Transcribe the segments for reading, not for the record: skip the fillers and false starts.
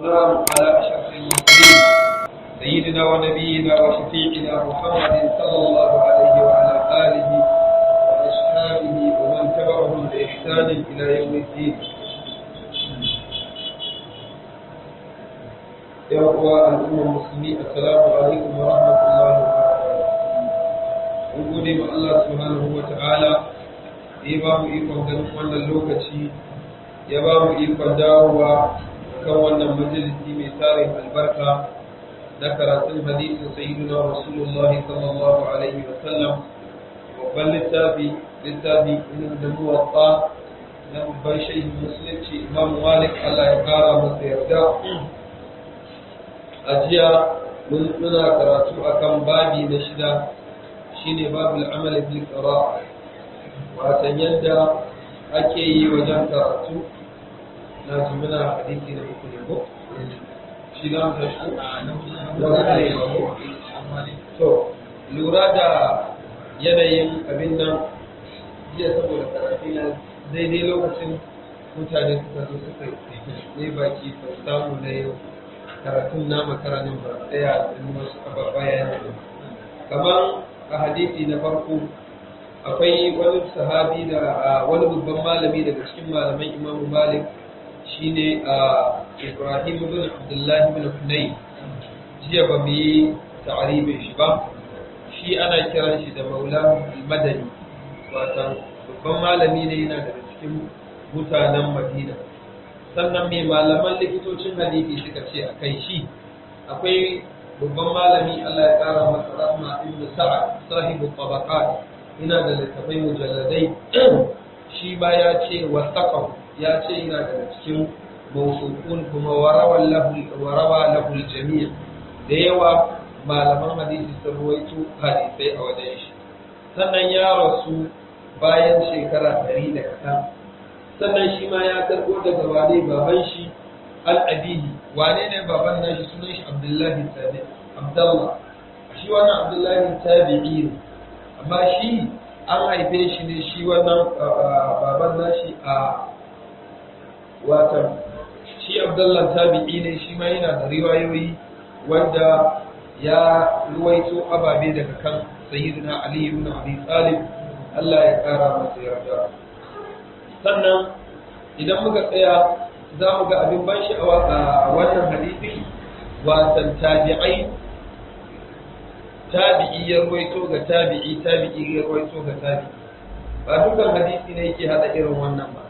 والسلام على أشرف المرسلين سيدنا ونبينا وشفيعنا محمد صلى الله عليه وعلى آله وأصحابه ومن تبعهم بإحسان إلى يوم الدين. يا أخوة الأمة المسلمين، السلام عليكم ورحمة الله وبركاته. نقول مع الله سبحانه وتعالى يبام إيكم ganin اللوكتي يبام إيكم داوة kan wannan majalisi mai tarin albarka na karatun hadisin sayyidina rasulullahi sallallahu alaihi wa sallam, babban littafi da muwatta na babban shehin musulunci imam malik, Allah ya kara masa yarda. A jiya muna karatu akan babi na 6 shine babul amal bil qira'a, watan yadda ake yi wajen karatu. Na ji muna hadisi da uku ne ko? Shi za mu tashi ko? To, lura da yanayin abin nan jiya saboda karatu na daidai lokacin mutane suka zo suka ne baki sau samu na yau karatun na makaranin ba tsaya da wasu ababa yana kamar a hadisi na farko akwai wani sahabi da wani babban malami daga cikin malaman imamu malik shine Ibrahim ibn Abdullah ibn Hunayn. Jiya ba mu yi ta'aribin shi ba. Shi ana kiran shi da Maula al-Madani, wato babban malami ne, yana daga cikin mutanen Madina. Sannan mai malaman likitocin hadisi suka ce a kai shi akwai babban malami, Allah ya kara masa rahma, Ibn Sa'ad sahibu tabaqat, yana da littafai mujalladai. Shi ba ya ce wasaqahu, ya ce yana daga cikin mawsuqun kuma warawa lahu jami' da yawa malaman hadisi sun ruwaito hadisai a wajen shi. Sannan ya rasu bayan shekara 100 da kaɗan. Sannan shi ma ya karɓo daga wane baban shi al-Abihi. Wane ne baban nashi? Sunan shi Abdullahi Tabi'i. Abdullah. Shi wannan Abdullahi Tabi'i ne, amma shi an haife shi ne, shi wannan baban nashi a watan shi Abdullah Tabi'i ne. Shi ma yana da riwayoyi wanda ya ruwaito ababe daga kan sayyidina Ali ibn Abi Talib, Allah ya kara masa yarda. Sannan idan muka tsaya za mu ga abin ban sha'awa a wannan hadisi, watan tabi'i ya ruwaito ga tabi'i ya ruwaito ga tabi'i. Ba dukkan hadisi ne yake hada irin wannan ba.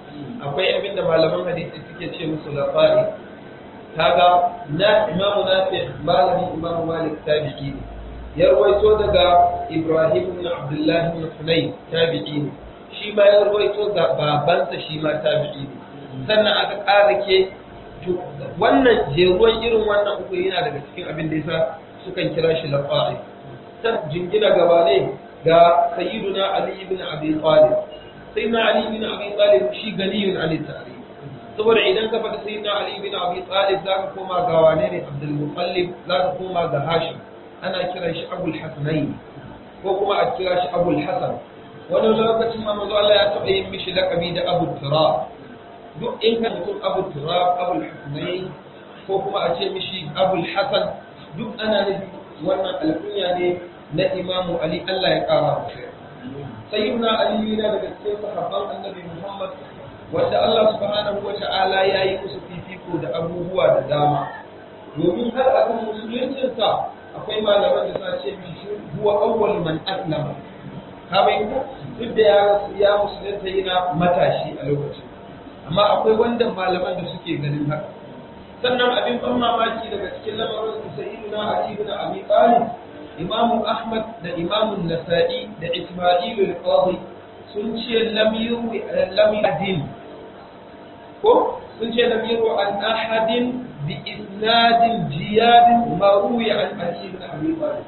Akwai abin da malaman hadisi suke ce musu lafa'i. Kaga na imamu nafi malami imamu malik tabi'i ne, ya ruwaito daga Ibrahim ibn Abdullah ibn Hunayn tabi'i ne, shi ma ya ruwaito ga babansa, shi ma tabi'i ne. Sannan aka ƙara ke wannan jeruwan irin wannan uku yana daga cikin abin da yasa sukan kira shi lafa'i. San jingina gaba ne ga sayyiduna Ali ibn Abi Talib. Sayyidina Ali ibn Abi Talib shi ganiyun an tarikh, saboda idan ka faɗi sayyidina Ali ibn Abi Talib zaka koma ga wane ne? Abdul Muttalib, zaka koma ga Hashim, ana kiran shi Abul Hasanain ko kuma a kira shi Abul Hasan. Wani lokacin ma manzo Allah ya taɓa yin mishi laƙabi da Abu Turab. Duk in ka mutum Abu Turab, Abul Hasanain ko kuma a ce mishi Abul Hasan, duk ana nufi wannan alkunya ne na Imamu Ali, Allah ya ƙara masa. Sayyidina Ali yana daga cikin sahabban Annabi Muhammad wanda Allah subhanahu wa ta'ala ya yi musu fifiko da abubuwa da dama. Domin har akan musuluncinsa akwai malaman da sa ce mishi huwa awwal man aslama. Ka bai ko duk da ya musulunta yana matashi a lokacin, amma akwai wanda malaman da suke ganin haka. Sannan abin ban mamaki daga cikin lamarin sayyidina Ali ibn Abi Talib, Imam Ahmad da Imam Nasa'i da Isma'il al-Qadi sun ce lam yadin ko sun ce lam yuru an ahadin bi isnadin jiyadin ma ruwiya an Ali ibn Abi Talib.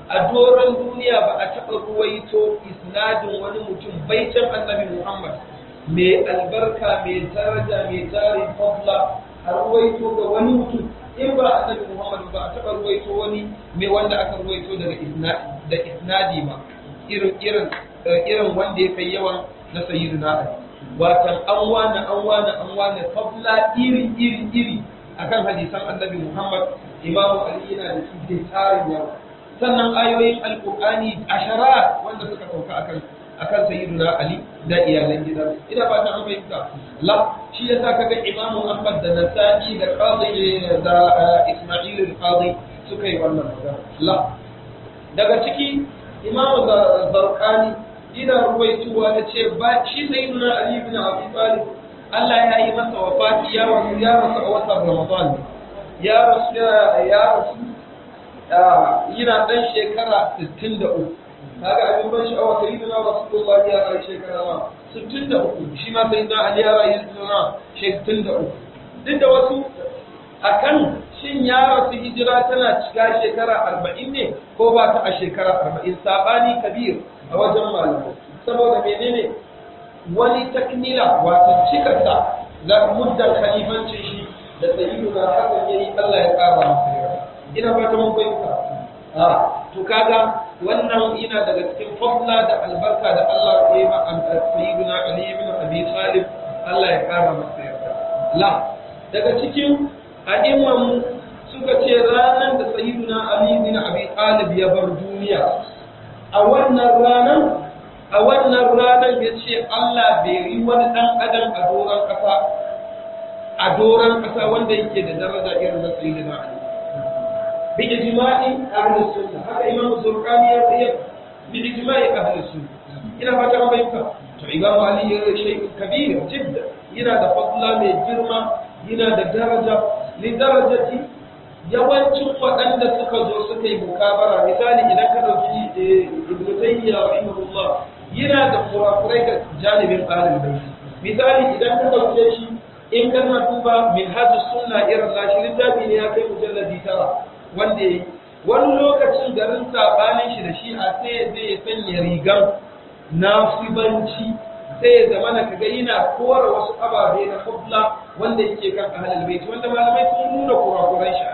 A doron duniya ba a taɓa ruwaito isnadin wani mutum baitan Annabi Muhammad mai albarka, mai daraja, mai tarin fadla, a ruwaito ga wani mutum in ba Annabi Muhammad ba a taɓa ruwaito wani mai wanda aka ruwaito daga isnadi ba irin wanda ya kai yawan na sayyidina Ali. Watan an wane fadla iri akan hadisan annabi Muhammad Imam Ali yana da su tarin yawa sannan ayoyin alqur'ani ashara wanda suka sauka akan sayyiduna Ali da iyalan gidan ina ba ta fahimta la shi yasa kaga Imam Ahmad da Nasa'i da Qadi da Isma'il al-Qadi suka yi wannan magana la daga ciki Imam Zarqani ina ruwaituwa da ce ba shi sayyiduna Ali ibn Abi Talib Allah ya yi masa wafati ya rasu a watan Ramadan ya rasu yana dan shekara 63 kaga abin ban sha'awa sayyidina Rasulullah ya rayu shekara 63 shi ma sayyidina Ali ya rayu shekara 63 duk da wasu akan shin ya rasu hijira tana cika shekara 40 ne ko ba ta a shekara 40 sabani kabir a wajen malamai saboda menene wani takmila wato cikarsa da muddan khalifancin shi da sayyiduna Hassan yayi Allah ya kara masa yarda ina fata mun fahimta to kaga wannan ina daga cikin fadla da albarka da Allah ya yi ma sayyiduna Ali ibn Abi Talib Allah ya kara masa yarda la daga cikin a'imman suka ce ranar da sayyiduna Ali ibn Abi Talib ya bar duniya a wannan ranar ya ce Allah bai yi wani ɗan adam a doron ƙasa wanda yake da daraja irin na sayyidina Ali bi ijma'i ahli sunna haka Imam Zurqani ya ce bi ijma'i ahli sunna ina fata an bayyana to Imam Ali ya shay kabir jidda yana da fadla mai girma yana da daraja li darajati yawancin waɗanda suka zo suka yi mukabara misali idan ka ɗauki Ibn Taymiyyah rahimahullah yana da kurakurai ga janibin ahlul bayt misali idan ka ɗauke shi in kana duba minhajus sunna irin nashi littafi ne ya kai mujalladi 9 wanda yayi wani lokacin garin sabanin shi da shi a sai zai sanya rigan nasibanci sai ya zamana kaga yana kora wasu ababe na fadla wanda yake kan ahlul bayt wanda malamai sun nuna kurakuran shi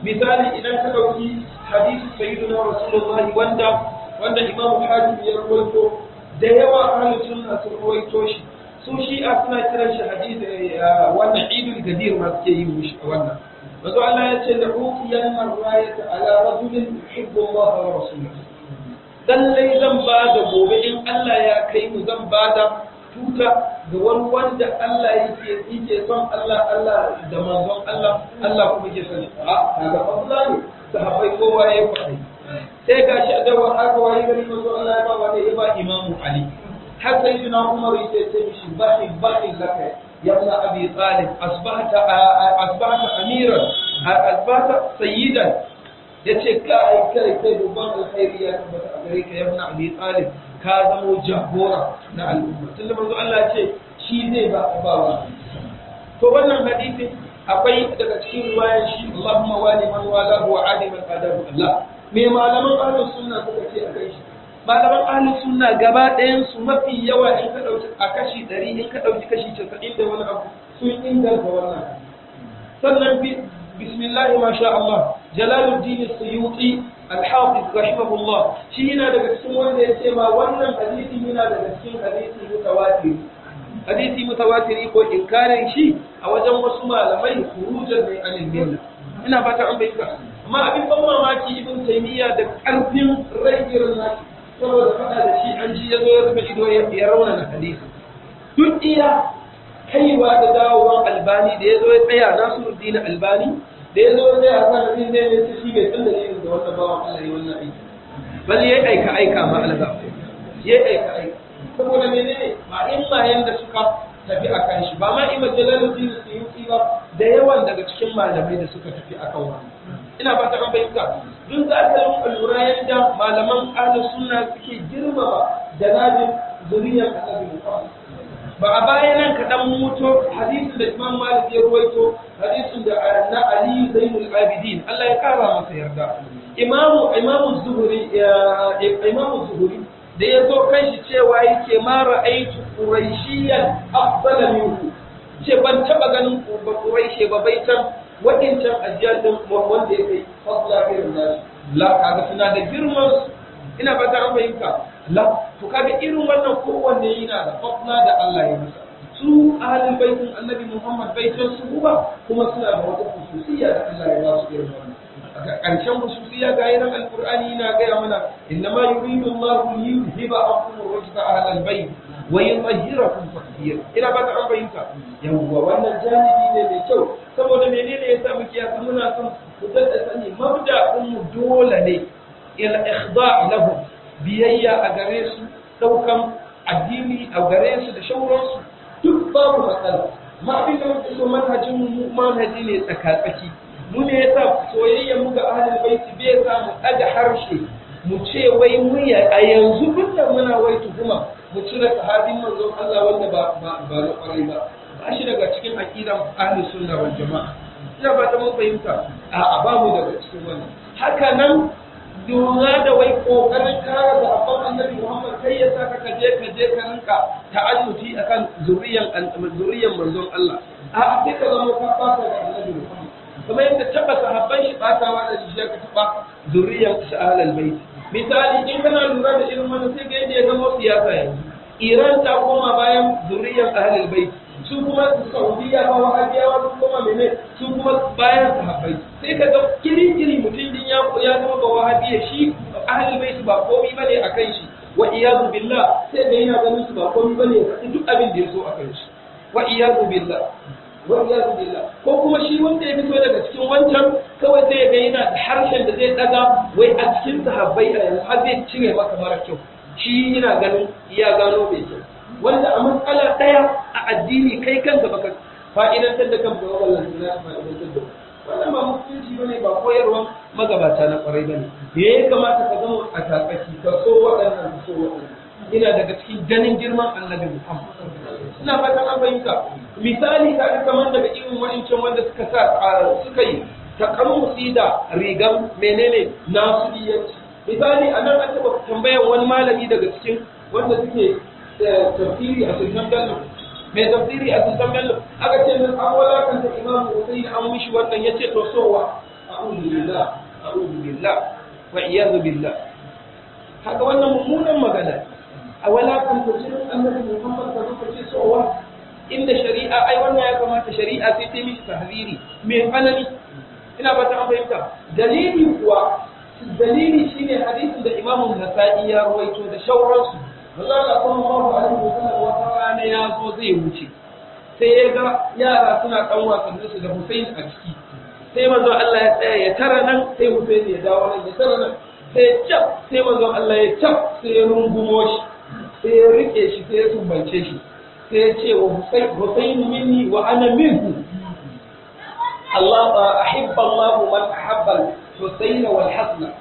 misali idan ka dauki hadisi sayyidina rasulullahi wanda imamu hakim ya rawaito da yawa ahlus sunna sun rawaito shi su shi'a suna kiran shi hadisi wannan idul gadir ma suke yi mushi wannan wato Allah ya ce la uqiyan marrayata ala rajulin yuhibbu Allah wa rasuluhu lallai zan ba da gobe in Allah ya kai mu zan ba da tuta ga wani wanda Allah yake son Allah da manzon Allah kuma yake son kaga Allah ne sahabbai kowa ya faɗi sai gashi a dawo aka wayi gari manzon Allah ya ba wanda ya ba Imam Ali har sai na Umar yake ce mishi bahi laka ya ibn Abi Talib asbahta amiran asbahta sayyidan yace kai dubban alkhairi ya tabbata a gare ka ya ibn Abi Talib ka zamo jagora na al'umma tunda manzo Allah ce shi zai ba wa to wannan hadisi akwai daga cikin riwayar shi Allahumma wali man walahu wa adi man adabu Allah me malaman ahlus sunna suka ce akai shi malaman ahlus sunna gaba ɗayan su mafi yawa in ka dauki a kashi 100 in ka dauki kashi 90 da wani abu sun inganta wannan sannan bismillah ma sha Allah Jalaluddin Suyuti al-Hafiz rahimahullah shi yana daga cikin wanda ya ce ma wannan hadisi yana daga cikin hadisi mutawatir ko inkarin shi a wajen wasu malamai khurujan min al-millah ina fata an bayyana amma abin ban mamaki Ibn Taymiyyah da karfin rayuwar naki saboda fada da shi an ji yazo ya rufe ido ya rauna hadisi duk iya kaiwa da dawowan Albani da yazo ya tsaya Nasiruddin Albani da yazo ya tsaya kan hadisi ne shi bai san dalilin da wannan bawan Allah ya wannan aiki bal yayi aika ma alga yayi aika saboda menene ba in ma yanda suka tafi akan shi ba ma Imam Jalaluddin Suyuti ba da yawan daga cikin malamai da suka tafi akan wannan ina ba ta bayyana duk za ka lura yadda malaman ahlus sunna suke girmama janabin zuriyar Annabi Muhammad ba a bayan nan kaɗan mutu hadisin da Imam Malik ya ruwaito hadisin da na Ali Zainul Abidin Allah ya kara masa yarda Imam Zuhri da ya zo kan shi cewa yake ma ra'aytu qurayshiyan afdala minhu ce ban taba ganin ba quraishi ba baitan wadancan ajiyar din wanda ya kai fadla irin nashi la kaga suna da girman ina ba ta fahimta la to kaga irin wannan kowanne yana da fadla da Allah ya masa su ahlul baitin annabi Muhammad baitin su kuma suna da wata khususiyya da Allah ya ba su irin wannan ƙarshen khususiyya ga yaran alqur'ani yana gaya mana innama yuridu Allahu liyuzhiba ankum rijsa ahlal bait wa yutahhirakum tatheera ina ba ta an bayyana yawwa wannan janibi ne mai kyau saboda menene yasa muke yaka muna son ku tada sani mabda'un mu dole ne ila ikhda' lahum biyayya a gare su daukan addini a gare su da shauransu duk babu matsala ma abin da muke so manhajin mu manhaji ne tsaka-tsaki mu ne yasa soyayyar mu ga ahlul baiti bai sa mu ɗaga harshe mu ce wai mu a yanzu dukkan muna wai tuhuma mu cire sahabin manzon Allah wanda ba na kwarai ba shi daga cikin aqidan ahlus sunna wal jamaa ina ba ta mun fahimta a ba mu daga cikin wannan haka nan lura da wai kokarin kare da abban annabi Muhammad kai ya saka ka je ka rinka ta'alluti akan zuriyan manzon Allah a sai ka zama ka fasa da annabi Muhammad kamar yadda taba sahabban shi batawa da shi ka taba zuriyan ahlul bait misali in kana lura da irin wannan sai ga yadda ya zama siyasa yanzu Iran ta koma bayan zuriyan ahlul bait su kuma Saudiya ba wahabiyawa su kuma mene su kuma bayan sahabbai sai ka ga kiri mutum din ya zama ba wahabiya shi ahlul bait ba komai bane akan shi wa iyadu billah sai da yana ganin su ba komai bane duk abin da ya so akan shi wa iyadu billah ko kuma shi wanda ya fito daga cikin wancan kawai sai ga yana da harshen da zai daga wai a cikin sahabbai a yanzu har zai cire maka mara kyau shi yana ganin iya gano mai kyau wanda a matsala daya a addini kai kanka baka fa'idantar da kanka ba wallahi na fa'idantar da wannan ba mutunci bane ba koyarwa magabata na kwarai bane ya kamata ka zama a takaki ka so waɗannan ka so waɗannan ina daga cikin ganin girman annabi Muhammad ina fatan an fahimta misali ka ga kamar daga irin wa'incin wanda suka yi takammusi da rigan menene nasibiyanci misali a nan an taɓa tambayan wani malami daga cikin wanda suke tafsiri a sultan bello mai tafsiri a sultan bello aka ce min an walakanta imam Hussein an mishi wannan ya ce to sowa a'udhu billah wa iyadu billah haka wannan mummunan magana a walakanta jinin annabi Muhammad ka zuka ce sowa inda shari'a ai wannan ya kamata shari'a sai ta mishi tahziri mai tsanani ina ba ta fahimta dalili shine hadisin da Imam Nasa'i ya rawaito da shauransu Allah sallallahu alaihi wasallam wata rana ya zo zai wuce sai ya ga yara suna kan wasannin su da Hussein a ciki sai manzo Allah ya tsaya ya tara nan sai Hussein ya dawo nan ya tara nan sai manzo Allah ya sai ya rungumo shi sai ya rike shi sai ya sumbance shi sai ya ce wa Hussein minni wa ana minhu Allah ahibba Allah man ahabba Hussein wal Hasan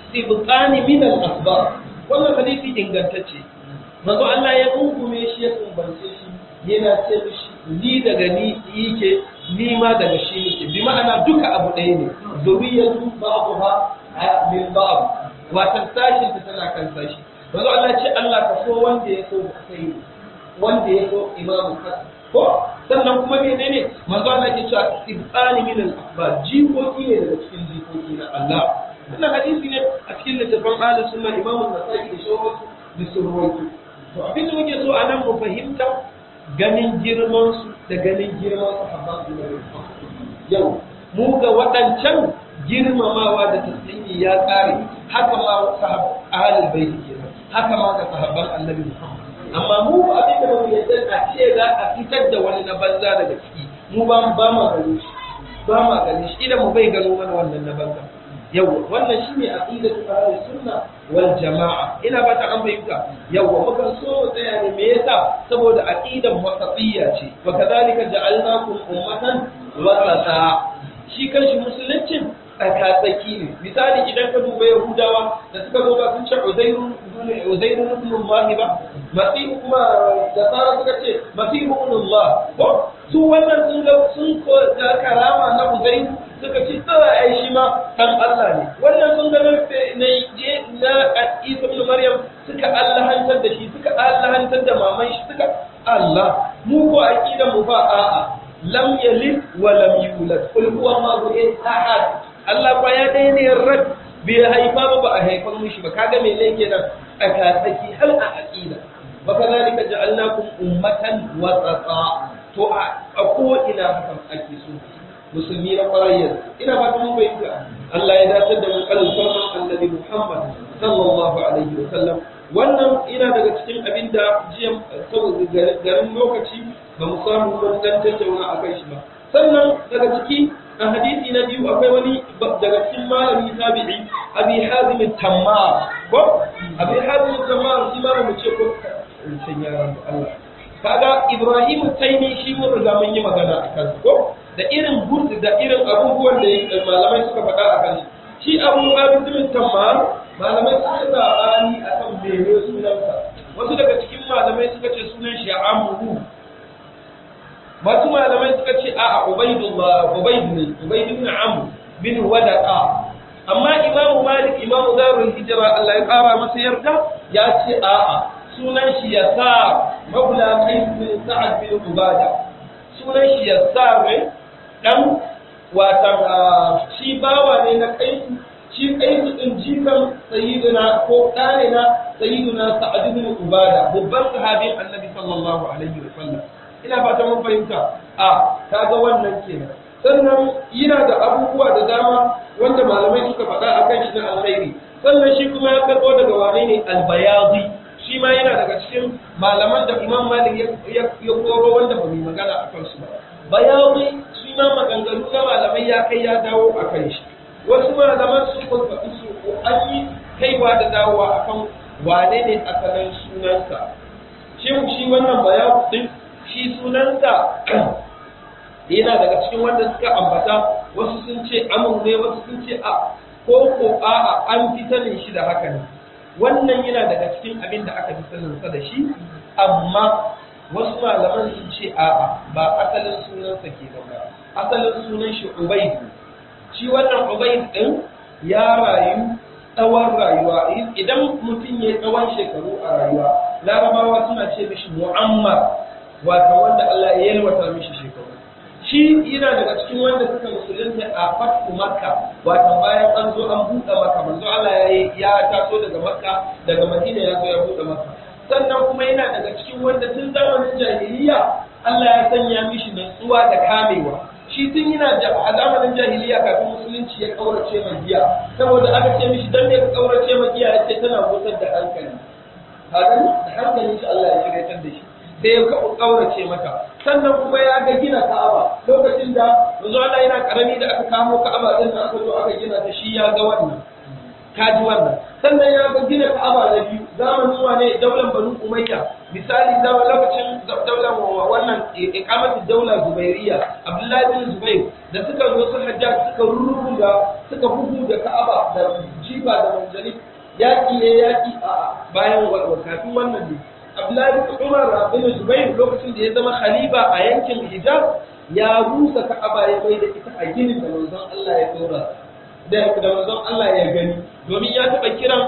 sibqani min al-asbab wannan hadisi ingantacce manzo Allah ya kunkume shi ya kumbance shi yana ce mishi ni daga ni yake ni ma daga shi nake bi ma'ana duka abu ɗaya ne zuriyatu ba'dha min ba'd watan sashi ta tana kan sashi manzo Allah ce Allah ka so wanda ya so sai wanda ya so Imam Hasan ko sannan kuma menene manzo Allah ke cewa ibani min al-asbab jikoki ne daga cikin jikoki na Allah wannan hadisi ne a cikin littafin Ahlus Sunna Imam Nasa'i da shawara da surwaito to abin da muke so a nan mu fahimta ganin girman su da ganin girman sahabban da yau mu ga waɗancan girmamawa da taslimi ya tsare haka ma ahlul bait kenan haka ma ga sahabban Annabi Muhammad amma mu abin da mu yadda a ce za a fitar da wani na banza daga ciki mu ba ma gani shi idan mu bai gano mana wannan na banza yawwa wannan shine aqidatu ahlus sunna wal jamaa ina ba ta an fahimta yawwa mukan so mu tsaya ne me yasa saboda aqidan wasatiyya ce wa kadhalika ja'alnakum ummatan wasata shi kanshi musuluncin tsakatsaki ne misali idan ka duba yahudawa da suka zo ba sun ce uzairu ibn Allah ba masihu kuma da tsara suka ce masihu ibn Allah ko su wannan sun ko da karama na uzairu suka ce tsara ai shi ma kan Allah ne wannan sun ga na Isa ibn Maryam suka allahantar da shi suka allahantar da maman shi suka Allah mu ko aqidan mu ba a'a lam yalid wa lam yulad qul huwa Allahu ahad Allah ba ya dai ne rad bai haifa ba a haifar mishi ba kaga me ne kenan tsakatsaki har a aqida wa kadhalika ja'alnakum ummatan wasata to a ko ina hakan ake so musulmi na ƙwararriyar ina ba ta mun bayyana Allah ya dace da mu kallon farman annabi Muhammad sallallahu alaihi wa sallam wannan ina daga cikin abin da jiya saboda garin lokaci ba mu samu mun dan tattauna akan shi ba sannan daga ciki a hadisi na biyu akwai wani daga cikin malami tabi'i Abi Hazim at-Tammar ko Abi Hazim at-Tammar shi ma mu ce ko sai ya Allah kaga Ibrahim Taymi shi mun riga mun yi magana akan ko da irin gurdi da irin abubuwan da malamai suka faɗa akan shi Abu Hazim at-Tammar malamai suka tsani akan mene sunansa wasu daga cikin malamai suka ce sunan shi Amru wasu malamai suka ce a'a Ubayd ibn Amr bin Wadaqa amma Imam Malik Imam Darul Hijra Allah ya kara masa yarda ya ce a'a sunan shi Yasar Maula Qais bin Sa'ad bin Ubada sunan shi Yasar ne dan wata shi bawa ne na Qais shi Qais din jikan sayyidina ko ɗane na sayyidina Sa'ad bin Ubada babban sahabin Annabi sallallahu alaihi wa sallam ina fata mun fahimta kaga wannan kenan sannan yana da abubuwa da dama wanda malamai suka faɗa akan shi na alkhairi sannan shi kuma ya karɓo daga wane ne albayadi shi ma yana daga cikin malaman da Imam Malik ya koro wanda ba mu magana akan su ba bayadi shi ma maganganu na malamai ya kai ya dawo akan shi wasu malaman su kun faɗi su an yi kaiwa da dawowa akan wane ne asalin sunansa shi wannan bayadi shi sunansa yana daga cikin wanda suka ambata wasu sun ce amur ne wasu sun ce ko a'a an fi sanin shi da haka ne wannan yana daga cikin abin da aka fi sanin sa da shi amma wasu malaman sun ce a'a ba asalin sunansa ke ba asalin sunan shi Ubayd shi wannan Ubayd din ya rayu tsawon rayuwa idan mutum ya tsawon shekaru a rayuwa larabawa suna ce mishi mu'ammar wato wanda Allah ya yalwata mishi shekaru shi yana daga cikin wanda suka musulunta a fatu Makka wato bayan an zo an buɗe Makka manzo Allah ya taso daga Makka daga Madina ya zo ya buɗe Makka sannan kuma yana daga cikin wanda tun zamanin jahiliya Allah ya sanya mishi nutsuwa da kamewa shi tun yana a zamanin jahiliya kafin musulunci ya kaurace magiya saboda aka ce mishi dan me ka kaurace magiya ya ce tana gusar da hankali haka da hankalin shi Allah ya shirye da shi sai ya kaurace mata sannan kuma ya ga gina Ka'aba lokacin da manzo Allah yana karami da aka kamo Ka'aba din aka zo aka gina ta shi ya ga wannan kaji wannan sannan ya ga gina Ka'aba da biyu zamanin wane daular Banu Umayya misali da lokacin daular wannan iqamatu daular Zubairiyya Abdullahi bin Zubair da suka zo su Hajjaj suka bugu da Ka'aba da jiba da manjali yaki a bayan kafin wannan ne Abdullahi bin Umar bin Zubair lokacin da ya zama khalifa a yankin Hijaz ya rusa Ka'aba ya mai da ita a ginin da manzon Allah ya dora da manzon Allah ya gani domin ya taba kiran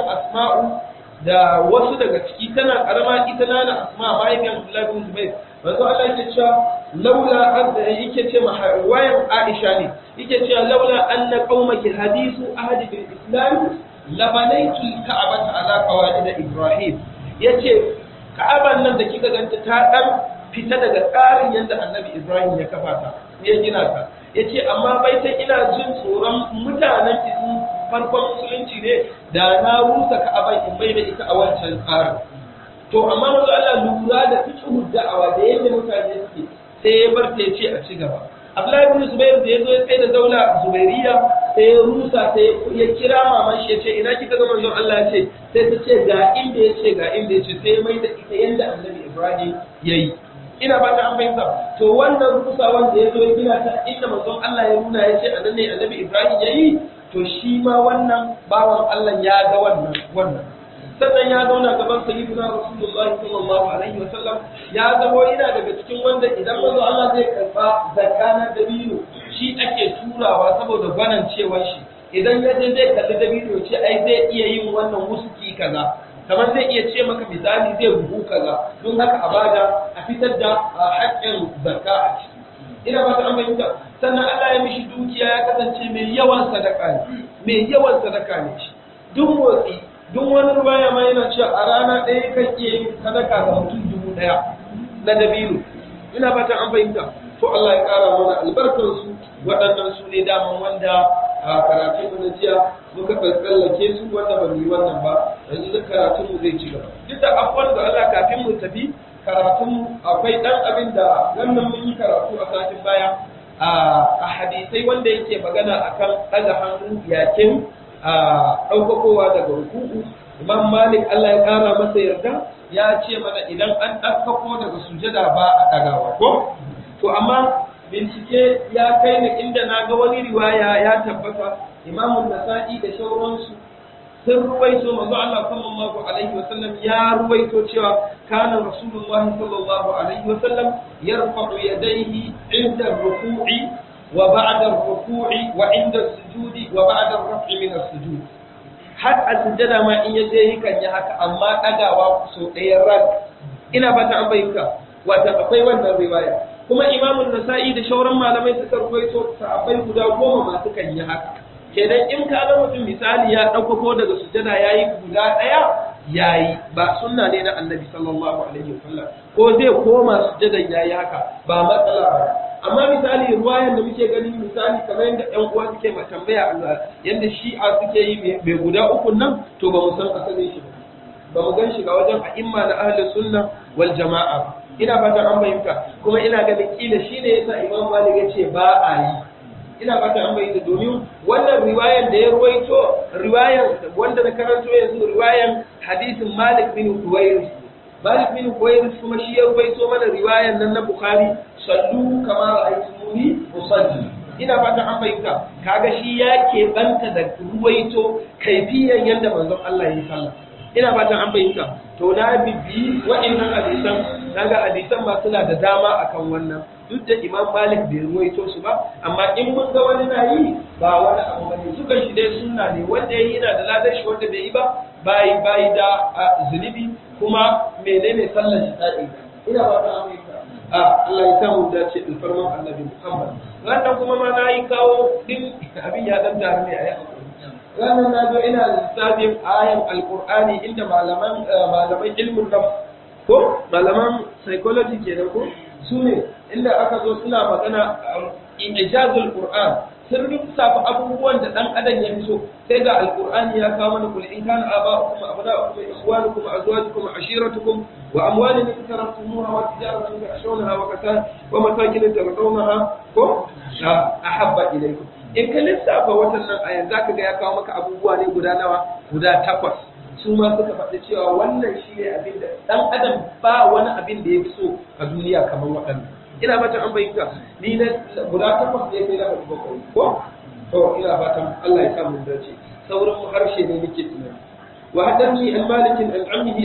Asma'u da wasu daga ciki tana karama ita nana Asma mahaifiyar Abdullahi bin Zubair manzon Allah yake cewa laula yake ce wayan Aisha ne yake cewa laula anna qaumaki hadisu ahadi bil islam labanaitul ka'abata ala qawaid Ibrahim yace ka'aban nan da kika ganta ta dan fita daga tsarin yanda Annabi Ibrahim ya kafa ta ya gina ta yace amma bai ta ina jin tsoron mutanen ki sun farkon musulunci ne da na rusa ka'aban in bai da ita a wancan tsarin to amma manzo Allah lura da fiqhu da'awa da yadda mutane suke sai ya bar ta yace a ci gaba Abdullahi bin Zubair da yazo ya kai da daula Zubairiyya sai ya rusa sai ya kira maman shi ya ce ina kika ga manzon Allah ya ce sai ta ce ga inda ya ce sai mai da ita yanda Annabi Ibrahim yayi ina ba ta an fahimta to wannan rusa wanda ya zo ya gina ta inda manzon Allah ya nuna ya ce anan ne Annabi Ibrahim yayi to shi ma wannan bawan Allah ya ga wannan sannan ya zauna gaban sayyidina Rasulullah sallallahu alaihi wa sallam ya zamo yana daga cikin wanda idan manzo Allah zai karba zakka na dabino shi ake turawa saboda ganancewar shi idan ya je zai kalli dabino ce ai zai iya yin wannan wusuki kaza kamar zai iya ce maka misali zai buhu kaza don haka a bada a fitar da haƙƙin zakka a ciki ina ba ta aminta sannan Allah ya mishi dukiya ya kasance mai yawan sadaka ne shi duk motsi duk wani ruwaya ma yana cewa a rana ɗaya kan iya yin sadaka ga mutum 1000 na dabino. Ina fatan an fahimta. To Allah ya ƙara mana albarkar su, waɗannan su ne daman wanda a karatun mu na jiya muka tsallake su, wanda ba mu yi wannan ba, yanzu duk karatun mu zai ci gaba. Duk da abubuwan da Allah kafin mu tafi karatun mu akwai ɗan abin da wannan mun yi karatu a satin baya a hadisai wanda yake magana akan ɗaga hannu yakin ɗaukakowa daga ruku'u. Imam Malik Allah ya ƙara masa yarda ya ce mana idan an ɗaukako daga sujada ba a ɗagawa ko? To amma bincike ya kai ni inda na ga wani riwaya ya tabbata Imam Nasa'i da sauransu sun ruwaito manzo Allah sallallahu alaihi wasallam ya ruwaito cewa kana Rasulullahi sallallahu alaihi wasallam yarfa'u yadayhi inda ruku'i wa ba'da ruku'i wa inda sujudi wa ba'da raf'i min as-sujud. Har a sujada ma in yaje yakan yi haka, amma ɗagawa so ɗayan ran. Ina fata an bayyana wata akwai wannan riwaya. Kuma Imam Nasa'i da shauran malamai suka ruwaito sahabbai guda 10 masu kan yi haka. Kenan in ka ga mutum misali ya ɗaukako daga sujada yayi guda ɗaya yayi, ba sunna ne na Annabi sallallahu alaihi wasallam, ko zai koma sujadan yayi haka ba matsala ba. Amma misali ruwayan da muke gani misali kamar yadda ƴan uwa suke ma tambaya Allah yadda Shi'a suke yi mai guda 3 nan, to ba mu san asalin shi ba mu gan shi ga wajen a'imma na ahlus sunna wal jama'a. Ina fatan an bayyana, kuma ina ganin kila shine yasa Imam Malik ya ce ba a yi. Ina fatan an bayyana, domin wannan riwayan da ya ruwaito, riwayan wanda na karanto yanzu riwayan hadisin Malik bin Huwairis. Malik bin Huwairis kuma shi ya ruwaito mana riwayan nan na Bukhari, sallu kama ra'aytumuni usalli. Ina fatan an bayyana, kaga shi ya keɓanta da ruwaito kaifiyan yadda manzon Allah ya yi sallah. Ina fatan an bayyana. To na bibi wa'annan hadisan, naga hadisan ma suna da dama akan wannan, duk da Imam Malik bai ruwaito su ba, amma in mun ga wani na yi ba wani abu bane, sukan shi dai sunna ne, wanda yayi yana da ladan shi, wanda bai yi ba bai da zunubi, kuma menene sallar shi dadi. Ina fatan an bayyana. Allah ya samu dace alfarman Annabi Muhammad. Wannan kuma ma na yi kawo din abin ya dan tare ne a yi. Ranar na zo ina lissafin ayan Alƙur'ani inda malaman ilmin nafs ko malaman psychology kenan ko su ne inda aka zo suna magana ijazul Qur'an, sun lissafa abubuwan da dan adam ya so, sai ga Alƙur'ani ya kawo mana kul in kana aba'ukum abna'ukum ikhwanukum azwajukum ashiratukum wa amwalun iktaraftumuha wa tijaratun takhshawnaha wa masakin tardawnaha ko ahabba ilaykum. In ka lissafa watannan a yanzu zaka ga ya kawo maka abubuwa ne guda nawa? Guda 8. Su ma suka faɗi cewa wannan shi ne abin da ɗan adam ba wani abin da ya fi so a duniya kamar waɗannan. Ina fatan an bayyana ni na guda 8 ne kai na faɗi 7 ko? To ina fatan Allah ya sa mu dace. Sauran mu harshe ne nake tunani. Wa hadathani al-Malik al-Amhi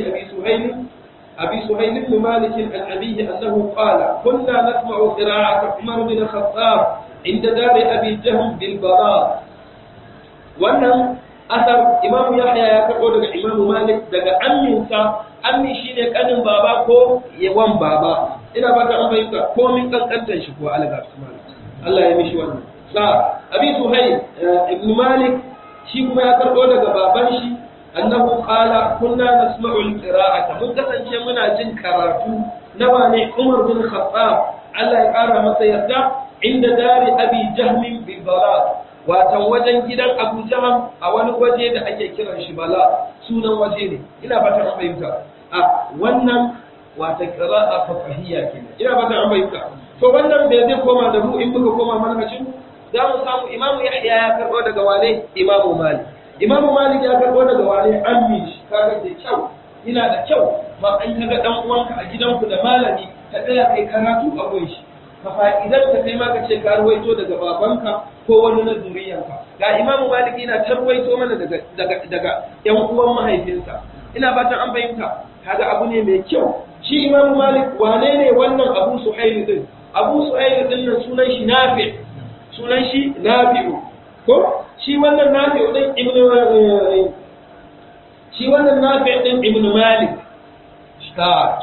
Abi Suhayl ibn Malik al-Abihi annahu qala kunna nasma'u qira'at Umar bin Khattab inda dare Abi Jahm bil Bara. Wannan asar Imam Yahya ya karbo daga Imam Malik daga amminsa. Ammi shine kanin baba ko yawan baba. Ina fata an bayyana ko min kankantar shi ko alga Malik. Allah ya mishi wannan. Sa Abi Suhayl ibn Malik shi kuma ya karbo daga baban shi annahu qala kunna nasma'u al-qira'ata, mun kasance muna jin karatu na wane Umar bin Khattab Allah ya kara masa yarda inda dari Abi Jahm bil Bara, watan wajen gidan Abu Jahm a wani waje da ake kiran shi Bala, sunan waje ne. Ina fatan an bayyana wannan wata qira'a fiqhiyya kenan. Ina fatan an bayyana. To wannan bai zai koma da mu in muka koma manhajin za mu samu Imam Yahya ya karbo daga wane Imam Malik. Imam Malik ya karbo daga wane ammi, kaga da kyau, ina da kyau ma an kaga dan uwanka a gidanku da malami ka tsaya kai karatu a gurin shi, ka fa'idar ta kai ma ka ce ka ruwaito daga babanka ko wani na zuriyanka. Ga Imam Malik yana tarwaito mana daga yan uwan mahaifinsa. Ina fatan an fahimta, kaga abu ne mai kyau. Shi Imam Malik wane ne wannan Abu Suhayl din? Abu Suhayl din nan sunan shi Nafi'u ko shi wannan Nafi'u din Ibn Malik.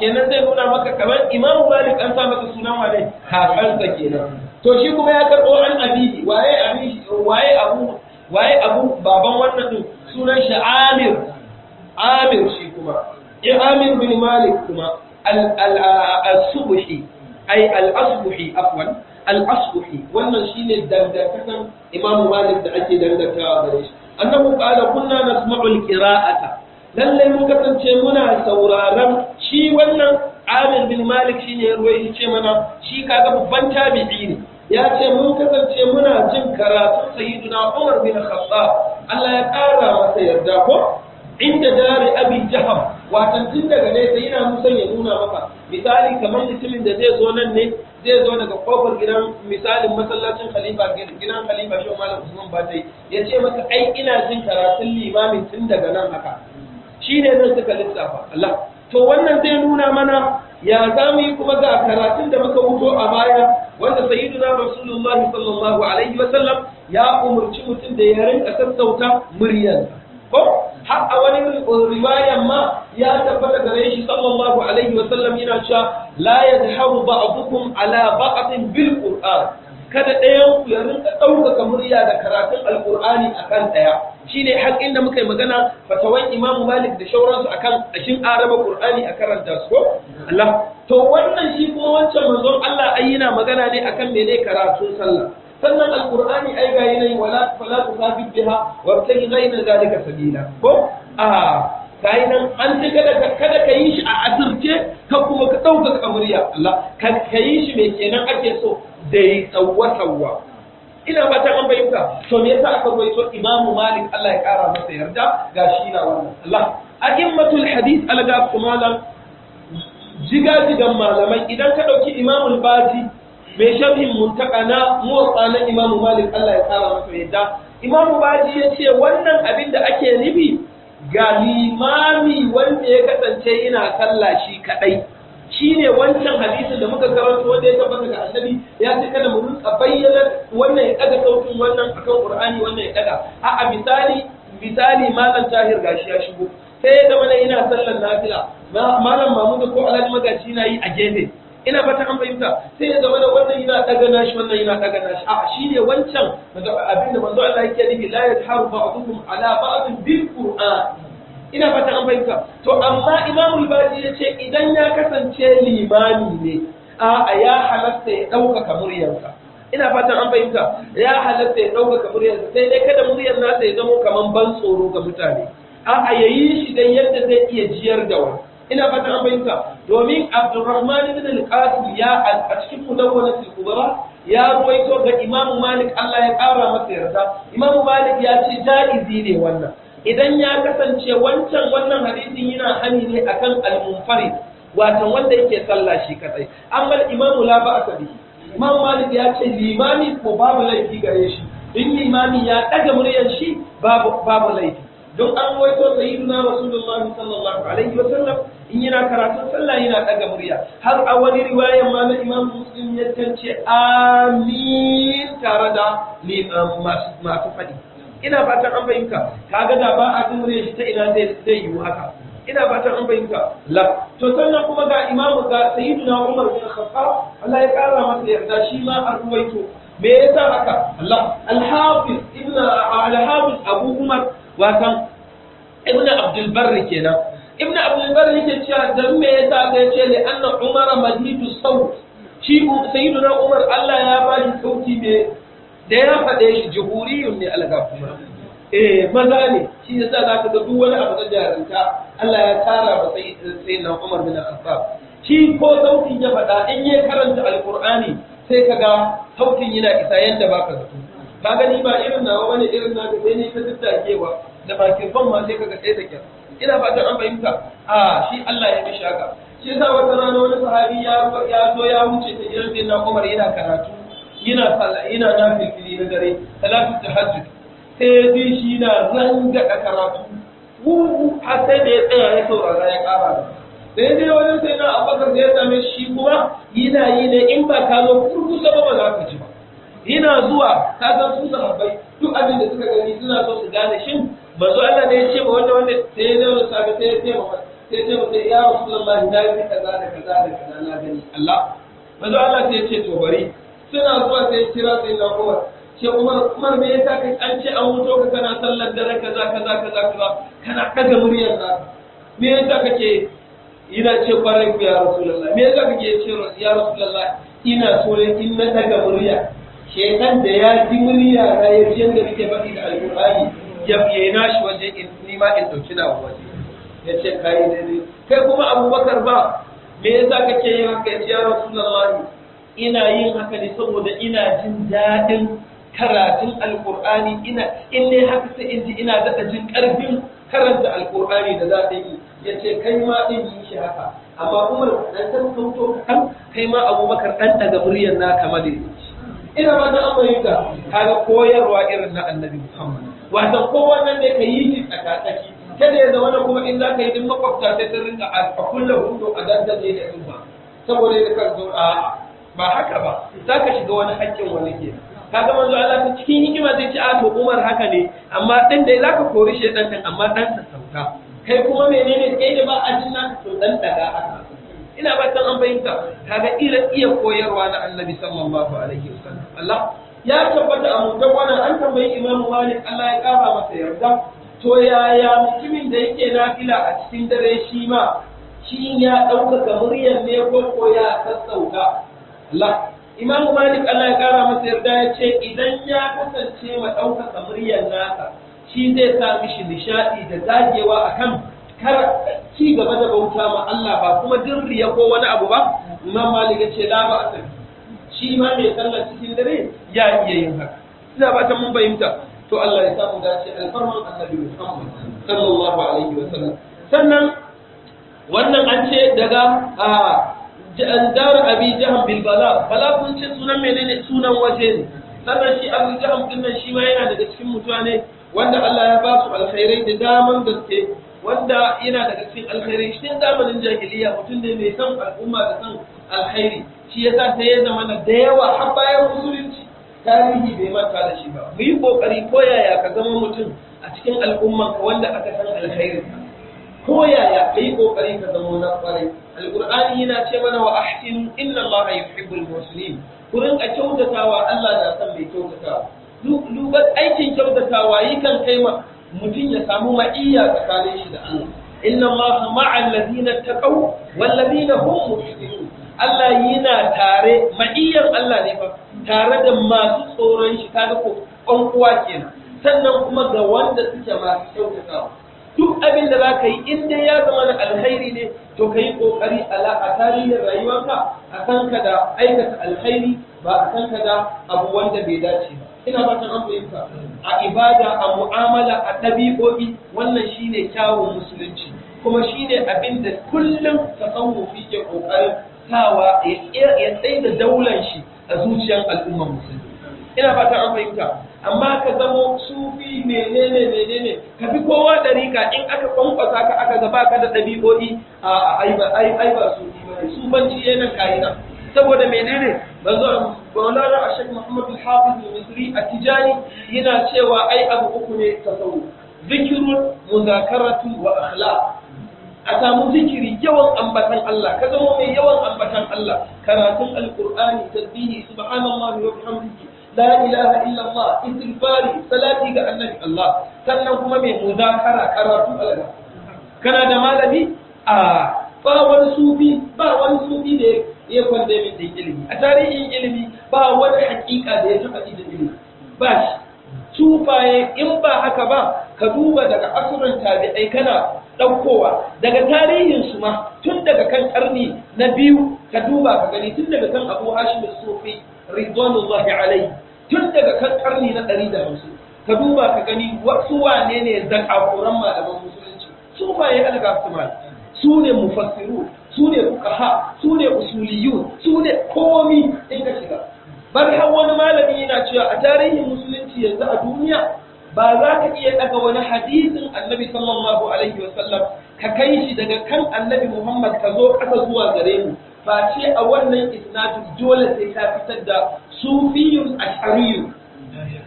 Kenan zai nuna maka kamar Imam Malik an sa masa sunan wane kakansa kenan. To shi kuma ya karbo an abihi, waye abu baban wannan din sunan shi Amir Amir shi kuma Amir bin Malik kuma al-Subhi ay al-Asbuhi afwan al-Asbuhi wannan shine dangantakan Imam Malik da ake dangantawa gare shi annahu qala kunna nasma'u al-qira'ata lallai mun kasance muna sauraron shi wannan Amir bin Malik shine ya ruwaye ce mana shi kaga babban tabi'i ne ya ce mun kasance muna jin karatun sayyiduna Umar bin Khattab Allah ya kara masa yarda ko inda dare Abi Jaham watan tun daga ne sai yana musan ya nuna maka misali kamar mutumin da zai zo nan ne zai zo daga kofar gidan misalin masallacin Khalifa gidan Khalifa shi Malam Usman Batai ya ce maka ai ina jin karatun limamin tun daga nan haka shine zan suka lissafa Allah to wannan zai nuna mana ya za mu yi kuma ga karatun da muka wuto a baya wanda sayyiduna rasulullahi sallallahu alaihi wasallam ya umurci mutum da ya rinka sassauta muryarsa ko har a wani riwayan ma ya tabbata gare shi sallallahu alaihi wasallam yana cewa la yadharu ba'dukum ala ba'din bil qur'an kada ɗayan ku ya rinka ɗaukaka murya da karatun alqur'ani akan ɗaya shine haƙin da muka yi magana fatawan Imam Malik da shauransu akan ashin araba Qur'ani a karanta su ko Allah to wannan shi kuma wancan manzon Allah ai yana magana ne akan mene karatun sallah sannan alqur'ani ai ga yanayi wala fala tusabih biha wa tayi ghayna zalika sabila ko kai nan an ce kada ka yi shi a asirce ka kuma ka dauka kamuriya Allah ka yi shi me kenan ake so dai tsawwa ina fatan an bayyana to me yasa aka rawaito Imam Malik Allah ya kara masa yarda gashi na wannan Allah a'immatul hadith alaga kumalan jigajigan malamai idan ka dauki Imam al-Baji mai sharhin muntaka na muwatta na Imam Malik Allah ya kara masa yarda Imam Baji yace wannan abin da ake nufi ga limami wanda ya kasance yana sallah shi kadai shine wancan hadisin da muka karanto wanda ya tabbata ga annabi ya ce kada mu rinka bayyana wannan ya daga sautin wannan akan Qur'ani wannan ya daga a misali malam Tahir gashi ya shigo sai ya zama ina sallar nafila malam Mahmud ko Alhaji Magaci na yi a gefe ina fata an fahimta sai ya zama wannan yana daga nashi wannan yana daga nashi a shine wancan abinda manzo Allah yake nufi la yadharu ba'dukum ala ba'd bil Qur'an ina fata an fahimta to amma Imam al-Baji yace idan ya kasance limami ne a ya halatta ya dauka muryarsa ina fatan an fahimta ya halatta ya dauka muryarsa sai dai kada muryar nasa ya zama kaman ban tsoro ga mutane a yayi shi dan yadda zai iya jiyar da wani ina fatan an fahimta domin Abdurrahman ibn al-Qasim ya a cikin Mudawwanatul Kubra ya ruwaito ga Imam Malik Allah ya kara masa yarda Imam Malik ya ce jaizi ne wannan idan ya kasance wannan hadisin yana hani ne akan al-munfarid wato wanda yake sallah shi kadai amma imamu la ba'sa bihi Imam Malik ya ce limami ko babu laifi gare shi in limami ya daga muryar shi babu laifi don an waito sayyidina Rasulullah sallallahu alaihi wasallam in yana karatun sallah yana daga murya har a wani riwayar ma na Imam Muslim ya ce amin tare da masu fadi ina fatan an fahimta kaga da ba a dure shi ta ina zai yi haka ina fatan an fahimta la to sannan kuma ga imamu ga sayyidina Umar bin Khattab Allah ya kara masa yarda shi ma an ruwaito me yasa haka Allah al-Hafiz Abu Umar watan ibn Abdul Barr kenan ibn Abdul Barr yake cewa dan me yasa ga yace li anna Umar madidu sawt shi sayyidina Umar Allah ya ba shi sauti me da ya faɗe shi jihuriyun ne alga kuma maza ne shi yasa za ka ga duk wani abu da jarinta Allah ya tara ba sai na Umar bin Khattab shi ko sautin ya faɗa in ya karanta alqur'ani sai ka ga sautin yana isa yanda baka zato ka gani ba irin nawa wani irin na ga sai ne ta tattakewa da bakin ban ma sai ka ga sai da kyar ina fatan an fahimta shi Allah ya mishi haka shi yasa wata rana wani sahabi ya zo ya wuce ta gidan sai na Umar yana karatu yana sallah yana nafili na dare salatu tahajjud sai ji shi na ranga karatu har sai da ya tsaya ya saurara ya kara sai dai wani sai na Abubakar da ya same shi kuma yana yi ne in ba ka zo kurkusa ba za ka ji ba yana zuwa ka san su sahabbai duk abin da suka gani suna so su gane shin manzo Allah ne ya ce ba wanda sai ya dawo sabe sai ya ce ba sai ya Rasulullahi da yi kaza da kaza da kaza na gani Allah manzo Allah sai ya ce to bari suna zuwa sai kira sai na Umar ce Umar me yasa kai an ce an wuto ka kana sallar dare kaza kana ɗaga muryar ka me yasa kake ina ce kwarai ku ya rasulullah me yasa kake ce ya rasulullah ina so ne in na ɗaga murya shekan da ya ji murya na ya ji yadda nake faɗi da alƙur'ani ya yana shi waje in ni ma in ɗauki na waje ya ce kai daidai kai kuma abubakar ba me yasa kake yin haka ya rasulullah ina yin haka ne saboda ina jin daɗin karatun alƙur'ani in ne haka sai in ji ina daɗa jin ƙarfin karanta alƙur'ani da za ta yi ya ce kai ma ɗin yi shi haka amma umar ɗan san sauto kan kai ma abubakar ɗan daga muryar na kamar da ina ba da amurka kaga koyarwa irin na annabi muhammad wasan kowannan ne ka yi shi tsakatsaki kada ya zama kuma in za ka yi din makwabta sai ta rinka a kulle hudu a dandaje da ba saboda ya kan zo ba haka ba za ka shiga wani haƙƙin wani ke kaga manzo Allah ta cikin hikima zai ci a to Umar haka ne amma dan dai zaka kori shi dan amma dan sa sauka kai kuma menene kai da ba a jin nan to dan daga haka ina ba san an bayyana kaga iya koyarwa na Annabi sallallahu alaihi wasallam Allah ya tabbata a mutan wannan an tambayi Imam Malik Allah ya kara masa yarda to yaya mutumin da yake nafila a cikin dare shi ma shi ya ɗaukaka muryar ne ko ya sassauka Allah Imam Malik Allah ya kara masa yarda ya ce idan ya kasance ma ɗaukaka muryar nasa shi zai sa mishi nishaɗi da dagewa akan kar ci gaba da bauta ma Allah ba kuma dirriya ko wani abu ba Imam Malik ya ce la ba asali shi ma mai sallar cikin dare ya iya yin haka ina ba ta mun bayyanta to Allah ya samu dace alfarman annabi Muhammad sallallahu alaihi wa sallam sannan wannan an ce daga dar abi jaham bil bala kun ce sunan menene sunan waje ne sannan shi abu jaham din nan shi ma yana daga cikin mutane wanda Allah ya ba su alkhairai da daman gaske wanda yana daga cikin alkhairai shi zamanin jahiliya mutum ne mai san al'umma da san alkhairi shi yasa sai ya zama da yawa har bayan musulunci tarihi bai manta da shi ba mu yi kokari ko yaya ka zama mutum a cikin al'umman ka wanda aka san alkhairin ko yaya ka yi kokari ka zama na kwarai alqur'ani yana ce mana wa ahsinu inna allaha yuhibbul muhsinin ku rinka kyautatawa Allah na san mai kyautatawa duba aikin kyautatawa yi kan kai ma mutum ya samu ma'iyya tsakanin shi da Allah inna allaha ma'al ladina taqaw wal ladina hum muhsinun Allah yana tare ma'iyyar Allah ne fa tare da masu tsoron shi kaga ko uwa kenan sannan kuma ga wanda suke masu kyautatawa duk abin da zaka yi in dai ya zama na alkhairi ne to kai kokari a tarihin rayuwarka a kanka da aikata alkhairi ba a kanka da abu wanda bai dace ba ina fatan an fahimta a ibada a mu'amala a ɗabi'o'i wannan shine kyawun musulunci kuma shine abin da kullum tasawufi ke kokarin sawa ya tsaye da daular shi a zuciyar al'ummar musulmi ina fatan an fahimta amma ka zamo sufi menene ka fi kowa dariƙa in aka kwankwasa ka aka gaba ka da ɗabi'o'i ai ba sufi ba ne sufanci yana kayina saboda menene manzo Maulana Sheikh Muhammad al-Hafiz al-Misri at-Tijani yana cewa ai abu uku ne tasawuf zikrun muzakaratu wa akhlaq a samu zikiri yawan ambatan Allah ka zama mai yawan ambatan Allah karatun alqur'ani tasbihi subhanallahi wa bihamdihi la ilaha illa Allah istighfari salati ga annabi Allah sannan kuma mai muzakara karatu Allah kana da malami ba wani sufi da ya kwande min da ilimi a tarihin ilimi ba wani hakika da ya taba da ilimi ba shi sufaye in ba haka ba ka duba daga asurin tabi'ai kana ɗaukowa daga tarihinsu ma tun daga kan ƙarni na biyu ka duba ka gani tun daga kan Abu Hashim as-Sufi ridwanullahi alayhi tun daga kan ƙarni na 150 ka duba ka gani wasu wane ne zakakuran malaman musulunci su ba ya alga su mal su ne mufassiru su ne fuqaha su ne usuliyun su ne komi in ka shiga bar har wani malami yana cewa a tarihin musulunci yanzu a duniya ba za ka iya daga wani hadisin annabi sallallahu alaihi wasallam ka kai shi daga kan annabi Muhammad ka zo ƙasa zuwa gare mu ba ce a wannan isnadu dole sai ka fitar da sufiyun ash'ariyun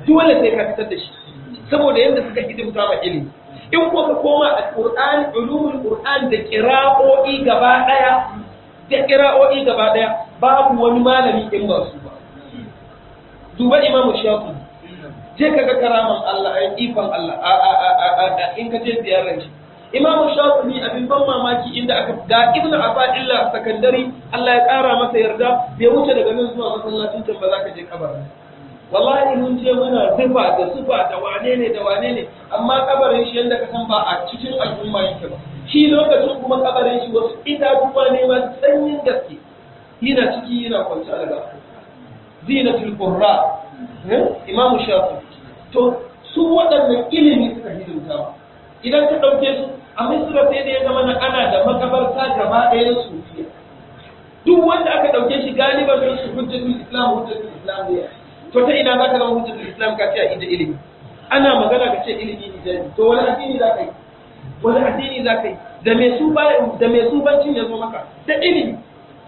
dole sai ka fitar da shi saboda yadda suka hidimta ma ilimi in ko ka koma alqur'ani ulumul qur'an da qira'o'i gaba daya babu wani malami in ba su ba duba imamu shafi je ka ga karaman Allah ai ikon Allah in ka je ziyarar shi. Imam Shafi'i abin ban mamaki inda aka ga Ibn Abdillah Sakandari Allah ya kara masa yarda bai wuce daga nan zuwa masallacin can ba za ka je kabarin. Wallahi mun je muna zufa da wane ne amma kabarin shi yanda ka san ba a cikin al'umma yake ba. Shi lokacin kuma kabarin shi wasu itatuwa ne masu sanyin gaske. Yana ciki yana kwance daga Zinatul Qurra Imam Shafi'i. To su waɗannan ilimi suka hidimta idan ka ɗauke su a Misra sai da ya zama ana da makabarta gaba ɗaya na sufiya. Duk wanda aka ɗauke shi galiban don su hujjatul Islam ne. To ta ina za ka zama hujjatul Islam ka ce a inda ilimi? Ana magana ka ce ilimi hijabi. To wani addini za ka yi? Da me su bancin ya zo maka? Da ilimi.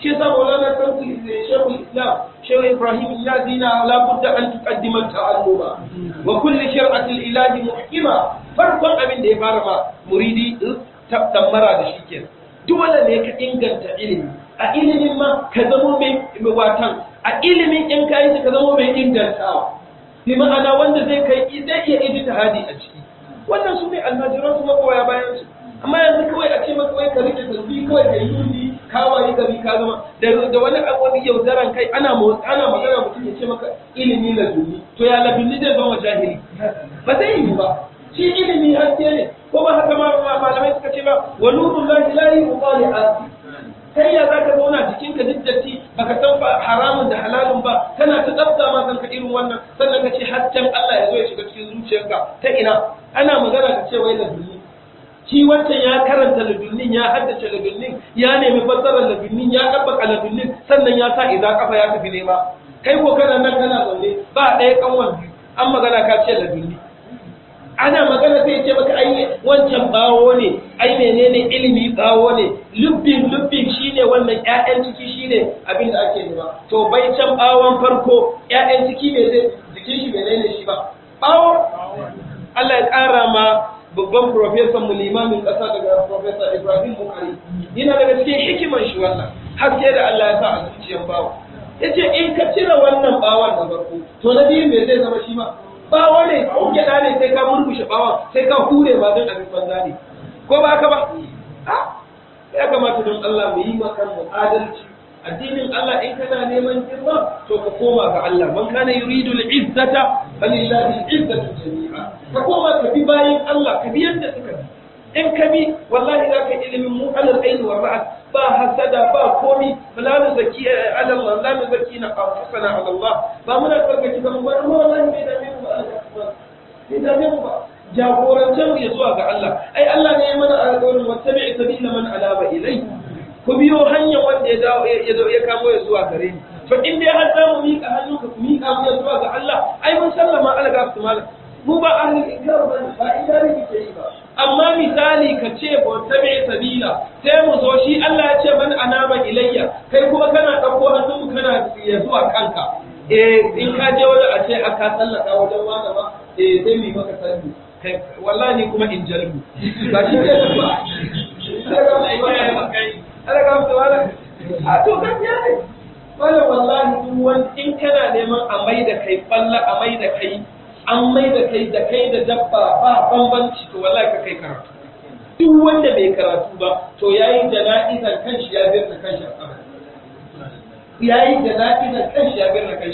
Shi yasa Maulana Shaykhul Islam Shaykh Ibrahim Yazina la budda an tuqaddima ta'alluma wa kulli shar'atil ilahi muhkima. Farkon abin da ya fara ma muridi tammara da shi kenan. Dole ne ka inganta ilimi. A ilimin ma ka zama mai watan a ilimin in kai ka zama mai ingantawa. Bi ma'ana wanda zai iya ijtihadi a ciki. Wannan su ne almajiran su magoya bayan su. Amma yanzu kawai a ce maka wai ka rike tarbi kawai ka yi kawaye gari ka zama da wani abubuwan yaudaran kai ana magana mutum ya ce maka ilimi na duni to ya labinni zai zama jahili ba zai yi ba. Shi ilimi haske ne ko ba haka malamai suka ce ba wa nurul lahi la yuqali'at. Kai ya zaka zauna jikinka duk datti baka san haramun da halalun ba kana ta tsafta ma kanka irin wannan sannan ka ce hasken Allah ya zo ya shiga cikin zuciyarka ta ina ana magana ka ce wai ladunni. Shi wancan ya karanta ladunnin ya haddace ladunnin ya nemi fassarar ladunnin ya tabbaka ladunnin sannan ya sa idza kafa ya tafi nema. Kai ko kana nan kana zaune ba ɗaya kanwan biyu an magana ka ce ladunni. Ana magana sai ce maka ai wancan bawo ne ai menene ilimi bawo ne lubbin shine wannan ƴaƴan ciki shine abin da ake nema. To bai can bawon farko ƴaƴan ciki me zai jikin shi menene shi ba bawo. Allah ya ƙara ma babban profesan mu limamin ƙasa daga Professor Ibrahim Bukhari yana daga cikin hikiman shi wannan haske da Allah ya sa a zuciyar bawo. Yace in ka cire wannan bawon da farko to na biyu me zai zama shi ma bawo ne ko gida ne sai ka murkushe bawon sai ka hure ba don abin banza ne ko ba haka ba? Ya kamata don Allah mu yi maka mu adalci. Addinin Allah in kana neman girma to ka koma ga Allah. Man kana yuridu al-izzata falillahi al-izzatu jami'a. Ka koma ka bi bayin Allah ka bi yadda suka bi. In ka bi wallahi za ka ilimin mu alal aini wa ra'at ba hasada ba komi la zaki ala Allah la zaki na anfusana ala Allah ba muna tsarkake ba mu wallahi bai dame mu ba bai dame mu ba. Jagorance mu ya zuwa ga Allah. Ai Allah ne ya mana alƙawarin wattabi'i sabila man alaba ilai. Ku biyo hanyar wanda ya kamo ya zuwa gare ni. To in dai har za mu miƙa hannu ka miƙa mu ya zuwa ga Allah, ai mun sallama alga su malam. Mu ba ahlul inkar ba inkari kike yi ba. Amma misali ka ce ba tabi'i sabila sai mu zo shi Allah ya ce man anaba ilayya kai kuma kana dauko hannun kana ya zuwa kanka. In ka je wani a ce aka sallaka wajen wani ba sai mu yi maka sallu. Kai wallahi kuma in jalbu. Ba shi ke ba. Ana ga musu wala a to gaskiya ne wala wallahi duk wanda in kana neman a mai da kai balla a mai da kai an mai da kai da dabba ba bambanci to wallahi ka kai karatu. Duk wanda bai karatu ba to yayi jana'izan kanshi ya birna kanshi a kabari.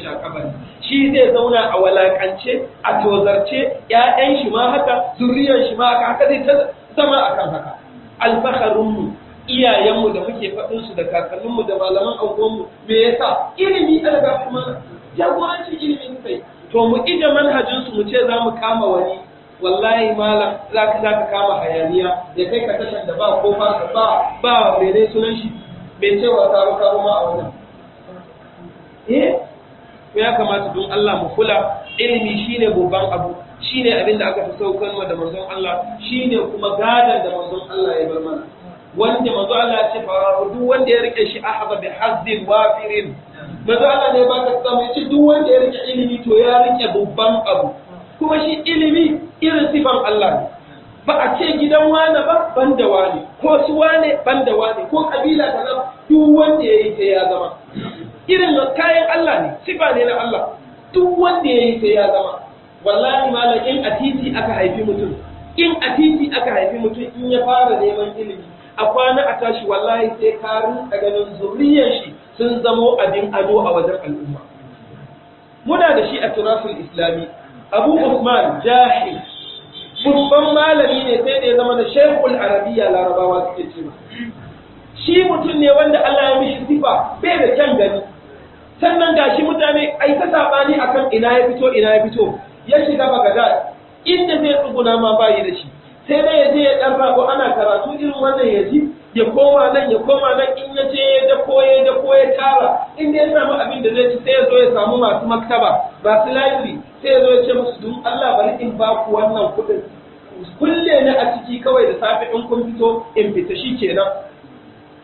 A kabari. Shi zai zauna a walakance a tozarce ƴaƴan shi ma haka zuriyar shi ma haka zai ta zama akan haka. Alfaharunmu iyayenmu da muke faɗin su da kakanninmu da malaman anguwanmu me yasa ilimi alga kuma jagoranci ilimi kai to mu ije manhajin su mu ce za mu kama wani wallahi malam zaka kama hayaniya ya kai ka tashan da ba ko ba mene sunan shi bai ce wa ka ma a wannan ko ya kamata don Allah mu kula ilimi shine babban abu shine abin da aka fi saukarwa da manzon Allah shine kuma gadan da manzon Allah ya bar mana wanda manzo Allah ya ce fa duk wanda ya rike shi ahaba bi hazzin wafirin manzo Allah ne baka samu yace duk wanda ya rike ilimi to ya rike babban abu kuma shi ilimi irin sifan Allah ne ba a ce gidan wani ba banda wani ko su wani banda wani ko kabila kaza duk wanda yayi sai ya zama irin kayan Allah ne sifa ne na Allah duk wanda yayi sai ya zama wallahi malam in a titi aka haifi mutum in ya fara neman ilimi a kwana a tashi wallahi sai ka rinka ganin zuriyar shi sun zamo abin ado a wajen al'umma. Muna da shi a turasul islami Abu Usman Jahil babban malami ne sai da ya zama da Shaykhul Arabiyya Larabawa suke cewa shi mutum ne wanda Allah ya mishi sifa bai da kyan gani sannan gashi mutane ai ta sabani akan ina ya fito ya shiga Baghdad inda zai tsuguna ma bayi da shi sai dai ya je ya dan rabo ana karatu irin wannan ya ji ya koma nan in ya je ya dako ya tara inda ya samu abin da zai ci sai ya zo ya samu masu maktaba masu library sai ya zo ya ce musu don Allah bari in ba ku wannan kudin kulle ne a ciki kawai da safe in kun fito in fita shi kenan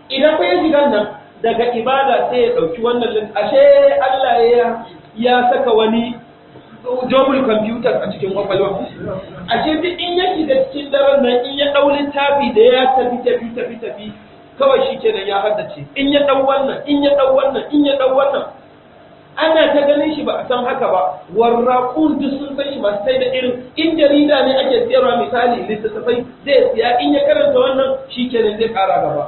idan fa ya shiga nan daga ibada sai ya dauki wannan ashe Allah ya saka wani double computer a cikin kwakwalwa ashe duk in ya shiga cikin daren nan in ya dau littafi da ya tafi kawai shi kenan ya haddace in ya dau wannan ana ta ganin shi ba a san haka ba warraqun duk sun san shi masu sai da irin in jarida ne ake siyarwa misali littattafai zai siya in ya karanta wannan shi kenan zai kara gaba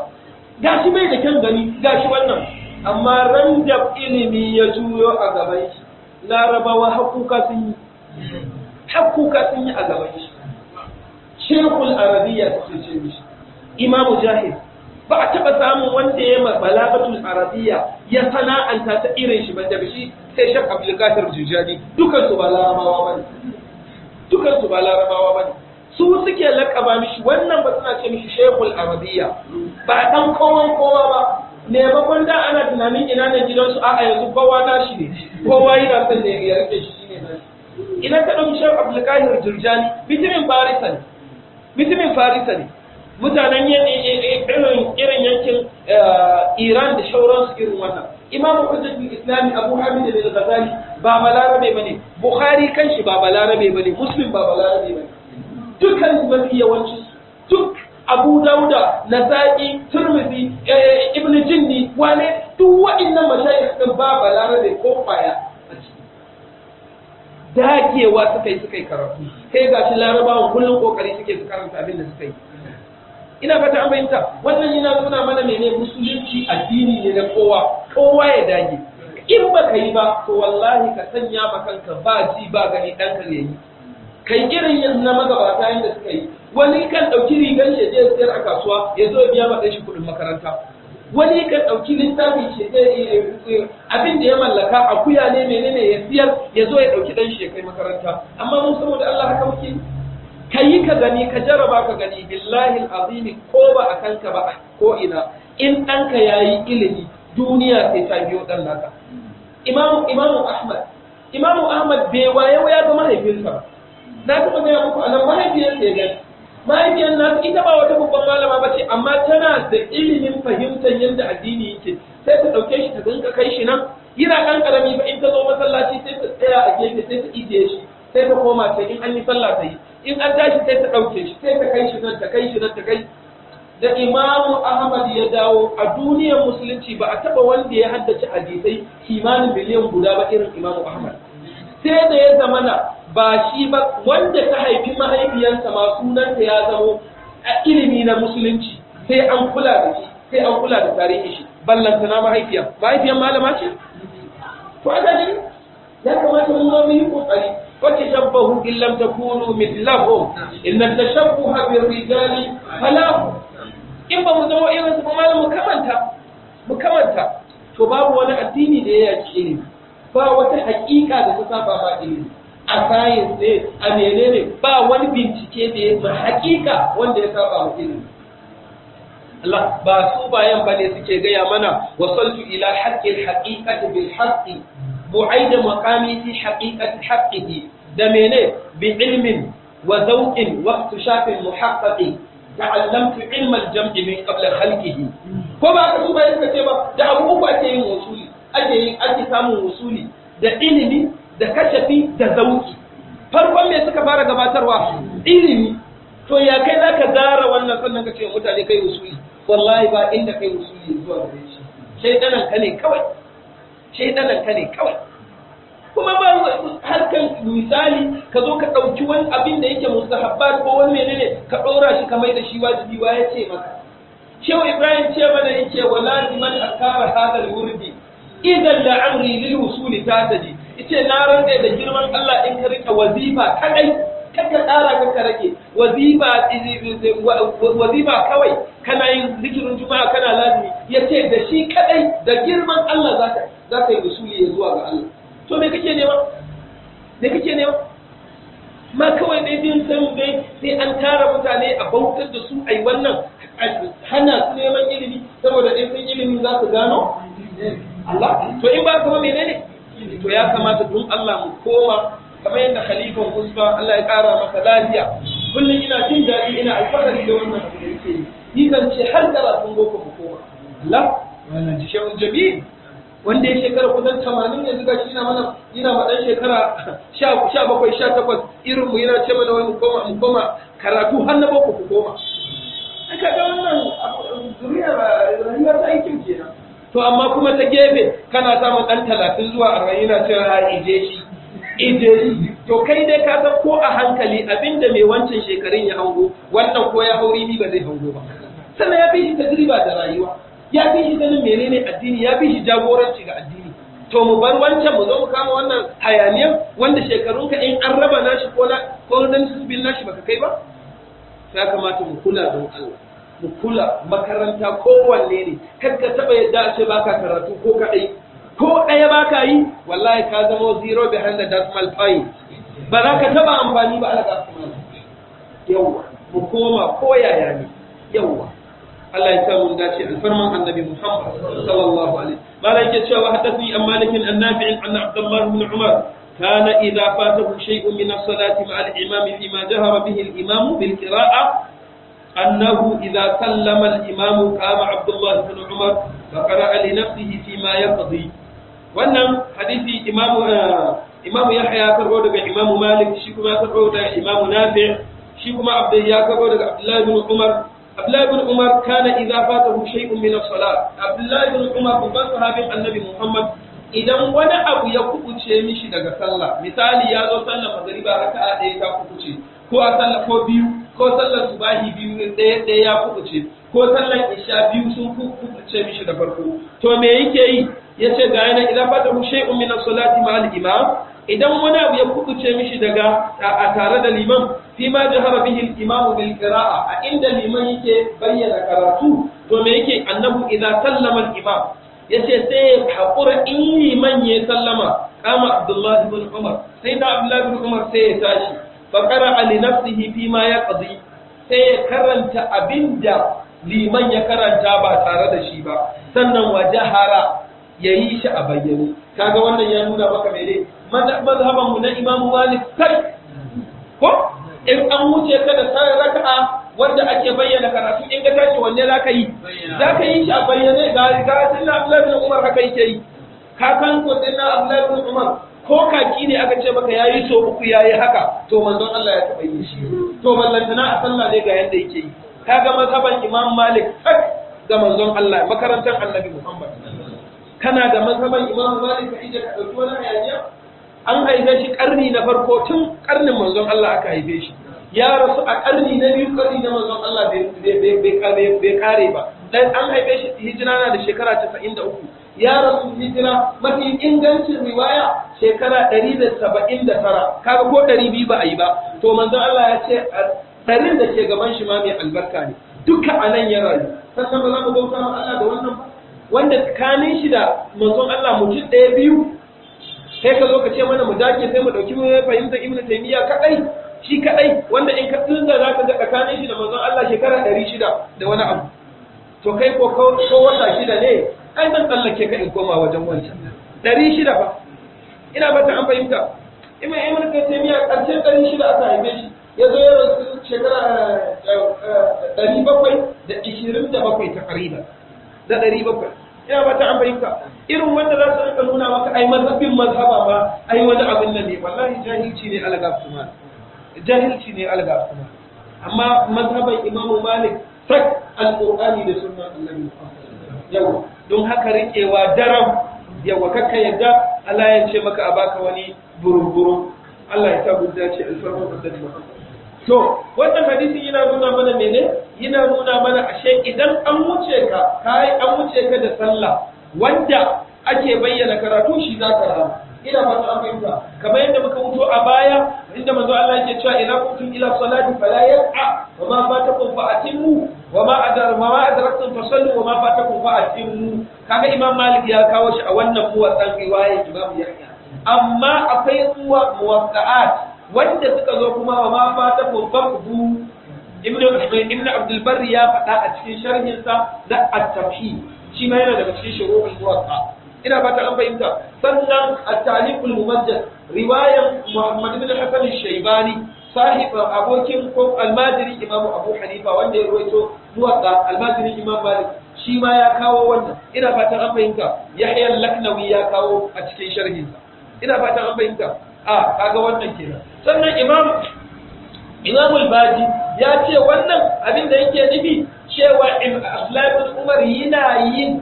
gashi bai da kyan gani gashi wannan amma ran da ilimi ya juyo a gaban shi larabawa hakuka sun yi a gaban shi. Shaykhul Arabiyya suke ce mishi Imamu Jahil ba a taɓa samun wanda ya balagatul Arabiyya ya sana'anta ta irin shi ba daga shi sai Sheikh Abdul Qadir Jilani dukansu ba larabawa bane su suke lakaba mishi wannan ba suna ce mishi Shaykhul Arabiyya ba dan kowa ba maimakon da ana tunanin ina ne gidansu a yanzu kowa na shi ne kowa yana son da ya rike shi shine nashi idan ka dauki Sheikh Abdul Qadir Jilani mutumin Farisa ne mutanen irin yankin Iran da shauransu irin wannan Imam Hujjatul Islami Abu Hamid al-Ghazali ba balarabe bane Bukhari kanshi ba balarabe bane Muslim ba balarabe bane dukkan mafi yawanci duk Abu Dauda, Nasa'i, Tirmidhi, Ibn Jinni, wane duk waɗannan mashayikh din ba balarabe ko kwaya a ciki. Dagewa suka yi karatu. Kai gashi larabawan kullum kokari suke su karanta abin da suka yi. Ina fata an bayyanta wannan yana nuna mana mene musulunci addini ne na kowa ya dage. In ba ka yi ba to wallahi ka sanya ma kanka ba ji ba gani dan ka yayi. Kai irin yanzu na magabata yanda suka yi wani kan ɗauki rigar shi je sayar a kasuwa ya zo biya ma shi kuɗin makaranta wani kan ɗauki littafi shi abin da ya mallaka akuya ne menene ya siyar ya zo ya ɗauki ɗan shi ya kai makaranta amma mun saboda Allah haka muke ka yi ka gani ka jarraba ka gani billahi alazimi ko ba a kanka ba ko ina in ɗanka ya yi ilimi duniya sai ta biyo ɗan naka imamu ahmad bai waye ya ga mahaifinsa ba na taɓa gaya muku a nan mahaifiyarsa ya gani mahaifiyar nasu ita ba wata babban malama ba ce amma tana da ilimin fahimtar yadda addini yake sai ta ɗauke shi ta dinka kai shi nan yana ɗan ƙarami ba in ta zo masallaci sai ta tsaya a gefe sai ta ijiye shi sai ta koma ta in an yi sallah ta yi in an tashi sai ta ɗauke shi sai ta kai shi nan ta kai shi nan ta kai da Imamu Ahmad ya dawo a duniyar musulunci ba a taɓa wanda ya haddace hadisai kimanin miliyan guda ba irin Imamu Ahmad sai da ya zamana ba shi ba wanda ta haifi mahaifiyarsa ma sunanta ya zamo a ilimi na musulunci sai an kula da shi sai an kula da tarihi shi ballanta na mahaifiyar malama ce to aka ji ya kamata mun zo mu yi kokari wa tashabbahu in lam takunu mithlahum inna tashabbuha bir rijali falahu in ba mu zama irin su ba malam mu kamanta to babu wani addini da ya yaki ilimi ba wata hakika da ta saba ba ilimi a science ne a menene ba wani bincike da ya hakika wanda ya saba wa ilimi Allah ba su bayan bane suke gaya mana wasaltu ila haqqil haqiqati bil haqqi bu'aida maqami fi haqiqati haqqihi da mene bi ilmin wa zawqin wa ikhtishafin muhaqqaqi ta'allamtu ilma al-jam'i min qabla khalqihi ko ba ka su bayan ka ce ba da abu uku ake yin wasuli ake samun wasuli da ilimi da kashafi da zauki farkon me suka fara gabatarwa ilimi to ya kai zaka zara wannan sannan ka ce mutane kai usuli wallahi ba inda kai usuli zuwa gare shi shaydanan ka ne kawai kuma ba harkan misali ka zo ka ɗauki wani abin da yake mustahabbat ko wani menene ka ɗora shi ka mai da shi wajibi wa ya ce maka Shehu Ibrahim ce mana yake wala liman akara hadal wurdi idan la amri lil wusuli tataji yace na rantsa da girman Allah in ka rika wazifa kadai kaka tsara kaka rage wazifa kawai kana yin zikirin juma'a kana lazimi yace da shi kadai da girman Allah zaka yi wusuli ya zuwa ga Allah to me kake nema ma kawai dai din san dai sai an tara mutane a bautar da su ai wannan hana su neman ilimi saboda dai sun ilimi za su gano Allah to in ba kuma menene to ya kamata tun Allah mu koma kamar yadda khalifan Usman Allah ya kara masa lafiya kullum ina jin daɗi ina alfahari da wannan abu da yake yi kan ce har karatun boko mu koma Allah wannan shehu Jamil wanda ya shekara kusan 80 yanzu gashi yana ma dan shekara 17 18 irin mu yana ce mana wai mu koma karatu har na boko ku koma aka ga wannan zuriya rayuwa ta aikin kenan to amma kuma ta gefe kana samun dan 30 zuwa 40 yana cewa ha ije shi to kai dai ka san ko a hankali abinda mai wancan shekarun ya hango wannan ko ya hauri ni ba zai hango ba sannan ya fi shi tajriba da rayuwa ya fi shi sanin menene addini ya fi shi jagoranci ga addini to mu bar wancan mu zo mu kama wannan hayaniyar wanda shekarunka in an raba nashi ko dan bin nashi baka kai ba ya kamata mu kula don Allah mu kula makaranta kowanne ne kar ka taba yadda a ce baka karatu ko kadai ko ɗaya baka yi wallahi ka zama zero behind the decimal point ba za ka taba amfani ba Allah ka yawa mu koma ko yaya ne yawa Allah ya samu dace alfarman annabi Muhammad sallallahu alaihi mala yake cewa hadathani an malikin an-nafi' an Abdullah ibn Umar kana idha fatahu shay'un min as-salati ma'a al-imam fima jahara bihi al-imam bil qira'ah annahu idha sallama al-imam qama Abdullah ibn Umar fa qara'a li nafsihi fima yaqdi wannan hadisi imam Yahya karbo daga imam Malik shi kuma karbo daga imam Nafi' shi kuma ya karbo daga Abdullah ibn Umar Abdullah ibn Umar kana idza fatahu shay'un min as-salat Abdullah ibn Umar babban sahabin Annabi Muhammad idan wani abu ya kubuce mishi daga sallah misali ya zo sallar magriba raka'a ɗaya ta kubuce ko a sallar ko biyu ko sallar subahi biyu ɗaya ya kubuce ko sallar isha biyu sun kubuce mishi da farko to me yake yi yace ga yana idza fatahu shay'un min as-salati ma'al imam idan wani abu ya kubuce mishi daga a tare da liman fi ma jahara bihi al-imam bil qira'a a inda liman yake bayyana karatu to me yake annabu idza sallama al-imam yace sai hakura in liman ya sallama kama Abdullah ibn Umar sai da Abdullah ibn Umar sai ya tashi fa qara'a li nafsihi fi ma yaqdi sai ya karanta abinda liman ya karanta ba tare da shi ba sannan wa jahara yayi shi a bayyane kaga wannan ya nuna maka mene mazhaban mu na Imam Malik sai ko in an wuce ka da sai raka'a wanda ake bayyana karatu in ga tashi wanne zaka yi shi a bayyane ga dinna Abdullah ibn Umar haka yake yi ka kan ko dinna Abdullah ibn Umar ko kaki ne aka ce maka yayi so uku yayi haka to manzon Allah ya taba yi shi to ballantana a sallah ne ga yanda yake yi kaga mazhaban Imam Malik sak ga manzon Allah makarantar Annabi Muhammad kana da mazhaban Imam Malik ka ije ka dauki wani hayaniya an haife shi karni na farko tun karnin manzon Allah aka haife shi ya rasu a karni na biyu karni na manzon Allah bai kare ba dan an haife shi hijira na da shekara 93 ya rasu hijira mafi ingancin riwaya shekara 179 kaga ko 200 ba a yi ba to manzon Allah ya ce ɗarin da ke gaban shi ma mai albarka ne duka anan ya rayu sannan ba za mu bauta ma Allah da wannan ba wanda tsakanin shi da manzon Allah mutum ɗaya biyu sai ka zo ka ce mana mu dake sai mu dauki mu fahimtar Ibn Taymiyyah kadai shi kadai wanda in ka tunda zaka ga tsakanin shi da manzon Allah shekara 600 da wani abu to kai ko wata shida ne ai zan tsallake ka in koma wajen wancan 600 fa ina ba ta an fahimta Ibn Taymiyyah karshen 600 aka haife shi ya zo ya rasu shekara 727 takriban da 700 ina ba ta an fahimta irin wanda za su rika nuna maka ai mazhabin mazhaba ba ai wani abin nan ne wallahi jahilci ne algafuma amma mazhaban Imam Malik sak alqur'ani da sunnar Annabi yawa don haka rikewa daram yawa kakka yadda Allah ya ce maka a baka wani buruburu Allah ya sa mu dace alfarman annabi Muhammad. To wannan hadisin yana nuna mana mene? Yana nuna mana ashe idan an wuce ka da sallah wanda ake bayyana karatu shi za ka rama. Ina fata an fahimta kamar yadda muka wuto a baya inda manzo Allah yake cewa ila kuntum ila salati fala yas'a wa ma fatakum fa atimmu wa ma adraktum fa sallu wa ma fatakum fa atimmu. Kaga Imam Malik ya kawo shi a wannan muwatsan riwayar Imam Yahya, amma akwai muwaqqa'at wanda suka zo kuma wa ma fatakum faqdu. Ibn Abdul Barri ya faɗa a cikin sharhinsa da at-Tafhim, shi ma yana daga cikin shuruhul muwaqqa. Ina fata an fahimta. Sannan at-Taliqul Mumajjad riwayan Muhammad ibn Hasan al-Shaybani sahib abokin ko almajiri Imam Abu Hanifa wanda ya ruwaito muwatta almajiri Imam Malik shi ma ya kawo wannan. Ina fata an fahimta. Yahya al-Laknawi ya kawo a cikin sharhinsa. Ina fata an fahimta. Kaga wannan kenan. Sannan Imam al-Baji ya ce wannan abin da yake nufi cewa Abdullah ibn Umar yana yin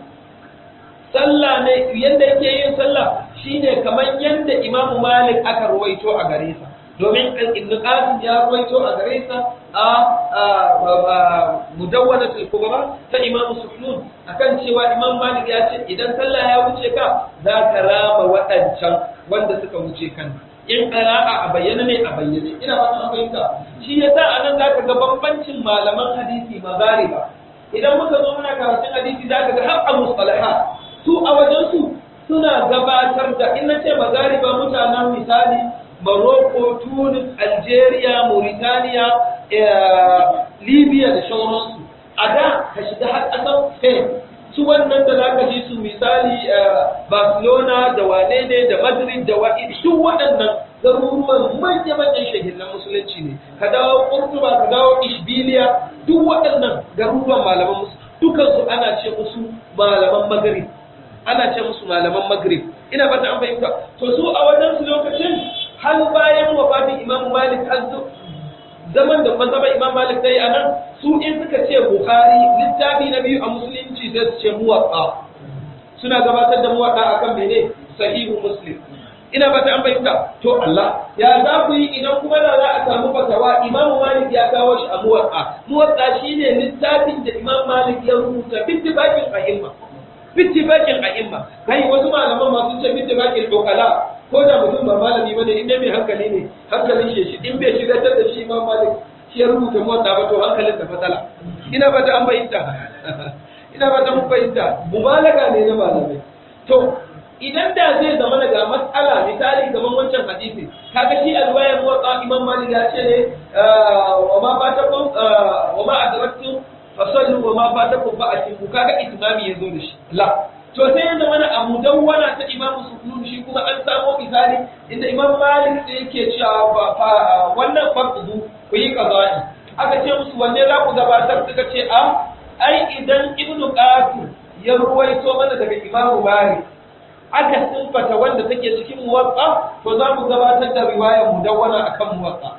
sallah ne yanda yake yin sallah shine kamar yanda Imam Malik aka ruwaito a gare sa, domin Ibn Qasim ya ruwaito a gare sa a Mudawwanatul Kubra ta Imam Sufyan akan cewa Imam Malik ya ce idan sallah ya wuce ka za ka rama waɗancan wanda suka wuce kan. In qira'a a bayyana ne a bayyane. Ina ba ta fahimta. Shi yasa anan zaka ga bambancin malaman hadisi magariba. Idan muka zo muna karatun hadisi zaka ga har a mustalahat su a wajensu suna gabatar da in na ce magariba mutanen misali Morocco, Tunis, Algeria, Mauritania, Libya da sauransu. A da ka shiga har ƙasar Spain su wannan da za ka ji su misali Barcelona da wane ne da Madrid da wa'i su waɗannan garuruwan manya-manyan shahidan musulunci ne. Ka dawo Kurtuba, ka dawo Ishbiliya, duk waɗannan garuruwan malaman musulunci dukansu ana ce musu malaman Maghrib. Ana ce musu malaman Maghrib. Ina fata an fahimta. To su a wajen su lokacin har bayan wafatin Imam Malik azzu zaman da mazhaban Imam Malik dai anan su in suka ce Bukhari littafi na biyu a musulunci sai su ce Muwatta. Suna gabatar da Muwatta akan mene? Sahihu Muslim. Ina fata an fahimta. To Allah ya za ku yi idan kuma da za a samu fatawa Imam Malik ya kawo shi a Muwatta. Muwatta shine littafin da Imam Malik ya rubuta bittifaqin a'imma. Bittifakin a'imma kai wasu malaman masu ce bittifakin dokala ko da mutum ba malami bane inda mai hankali ne hankalin shi in bai shigar da shi Imam Malik shi ya rubuta mota ba to hankalin da fatala. Ina ba ta an bayyana ina ba ta mun bayyana mubalaga ne na malamai. To idan da zai zama daga mas'ala misali kaman wancan hadisi kaga shi alwayar motsa Imam Malik ya ce ne wa ma fatakum wa ma adraktum fasallu wa ma fatakum fa'atimu kaga itmami yazo da shi la to sai yanzu mana a mudawwana ta Imam Sufyan shi kuma an samo misali inda Imam Malik da yake cewa wannan fardu ku yi qada'i aka ce musu wanne za ku gabatar suka ce ai idan Ibn Qasim ya ruwaito mana daga Imam Malik aka sunfata wanda take cikin muwatta to za mu gabatar da riwayar mudawwana akan muwatta.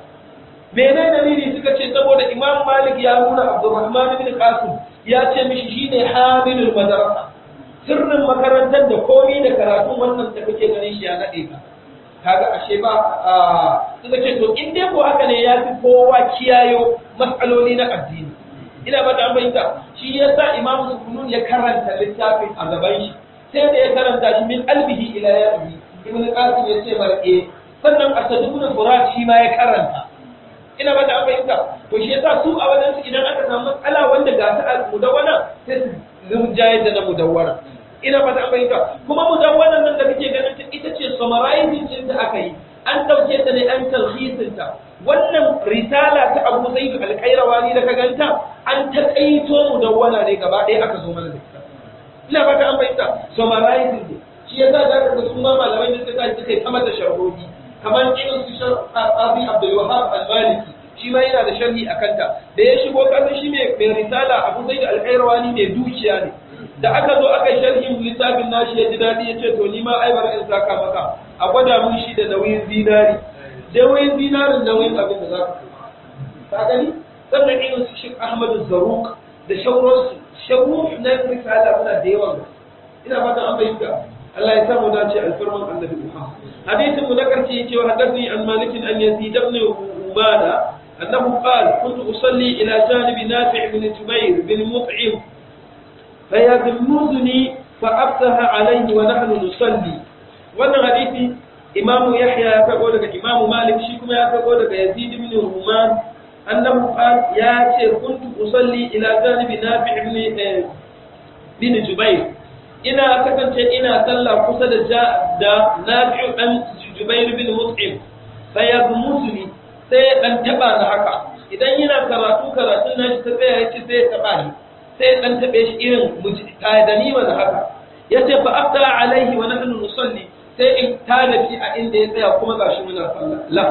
Menene dalili suka ce saboda Imam Malik ya nuna Abdurrahman ibn Qasim ya ce mishi shine hamilul madrasa, sirrin makarantar da komai da karatun wannan da kake ganin shi ya nade ka. Kaga ashe ba suka ce to in dai ko haka ne ya fi kowa kiyayo mas'aloli na addini. Ina ba ta bayyana shi yasa Imam Sufyan ya karanta littafin a gaban shi sai da ya karanta shi min albihi ila yabi Ibn Qasim ya ce mar'e sannan Asad-ibn Furat shi ma ya karanta. Ina ba ta fahimta to shi yasa su a wajen su idan aka samu matsala wanda ga ta mudawwana sai su rinjaye da na mudawwana. Ina ba ta fahimta kuma mudawwanan nan da kake ganin ta ita ce summarizing din da aka yi an dauke ta ne an talhisin ta wannan risala ta Abu Zaid al-Qayrawani da ka ganta an taƙaito mudawwana ne gaba ɗaya aka zo mana da ita. Ina ba ta fahimta summarizing ne shi yasa da ka ga su ma malamai da suka yi ta mata sharhohi kamar irin su Abi Abdul Wahhab al-Maliki shi ma yana da sharhi akan ta da ya shigo kasan shi mai risala Abu Zaid al-Qayrawani mai dukiya ne da aka zo aka sharhin littafin nashi ya ji dadi ya ce to ni ma ai bar in saka maka a gwada mun shi da nauyin zinari nauyin zinarin nauyin abin da zaka ka gani sannan irin su Sheikh Ahmad az-Zaruq da shauransu shawu na risala suna da yawa ina fata an bayyana Allah ya samu dace alfarman Annabi Muhammad hadisin mu na karshe yake wa hadathni an Malik an Yazid ibn Ubada annahu qala kuntu usalli ila janibi Nafi' ibn Jubair bin Mut'im fayadmuzuni fa'aftaha alayhi wa nahnu nusalli. Wannan hadisi Imam Yahya ya kago daga Imam Malik, shi kuma ya kago daga Yazid ibn Ruman annahu qala ya ce kuntu usalli ila janibi Nafi' ibn Jubair, ina kasance ina sallah kusa da Nafi' dan Jubair bin Mut'im, sai ya gumuzuni sai ya dan taba ni haka, idan yana karatun nashi ta tsaya yace sai ya taba ni, sai ya dan tabe shi irin tayadani mana haka, yace fa afta alaihi wa nahnu nusalli, sai in tada shi a inda ya tsaya kuma gashi muna sallah. La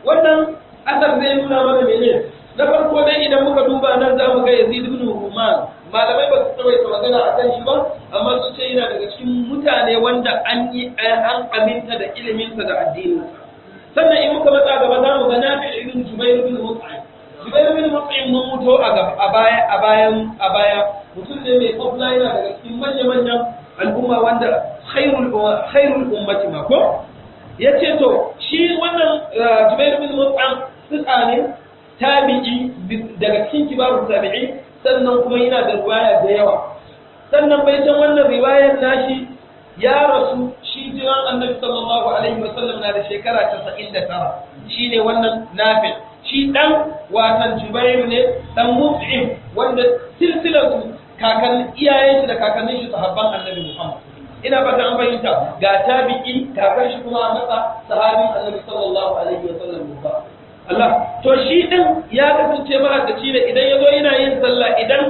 wannan asar zai nuna mana menene? Na farko dai idan muka duba nan za mu ga Yazid ibn Ruman, malamai ba su tsawaita magana a kan shi ba, amma su ce yana daga cikin mutane wanda an aminta da iliminsa da addininsa. Sannan in muka matsa gaba za mu ga Nafi' ibn Jubair ibn Mut'im. Jubair ibn Mut'im mun mutu a baya mutum ne mai fadla, yana daga cikin manyan al'umma wanda khairul ummati ma ko yace to shi wannan Jubair ibn Mut'im suka ne tabi'i daga cikin kibarun tabi'i, sannan kuma yana da riwaya da yawa. Sannan bai san wannan riwayar nashi ya rasu shi jiran Annabi sallallahu alaihi wasallam na da shekara 99, shine wannan Nafi', shi dan watan Jubair ne dan Mut'im, wanda silsilatu iyayen shi da kakannin shi sahabban Annabi Muhammad. Ina fata an fahimta, ga tabi'i kakan shi kuma a matsa sahabin Annabi sallallahu alaihi wasallam ba Allah. To shi din ya kasance mahaddaci ne, idan yazo yana yin sallah, idan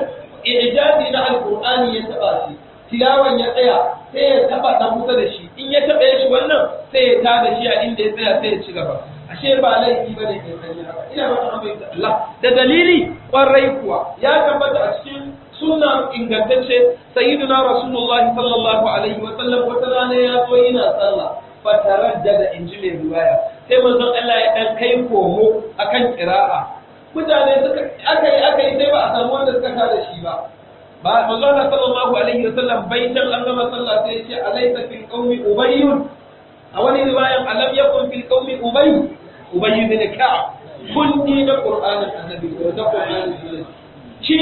ijazi na alqur'ani ya taba shi, tilawan ya tsaya sai ya taba dan kusa da shi, in ya taba shi wannan sai ya tada shi a inda ya tsaya sai ya ci gaba. Ashe ba laifi bane kai sanya haka. Ina ba ta bayyana Allah da dalili kwarai kuwa ya tabbata a cikin sunna ingantacce, sayyiduna rasulullahi sallallahu alaihi wa sallam wata rana ya zo yana sallah fataraddada inji mai riwaya, sai manzon Allah ya dan kai komo akan qira'a. Mutane suka aka yi sai ba a samu wanda suka tada shi ba. Manzon Allah sallallahu alaihi wasallam baitan an gama sallah sai ya ce alaysa fil qaumi ubayyun, a wani riwayan alam yakun fil qaumi ubay bin ka'ab, kunni da qur'anin annabi da qur'anin shi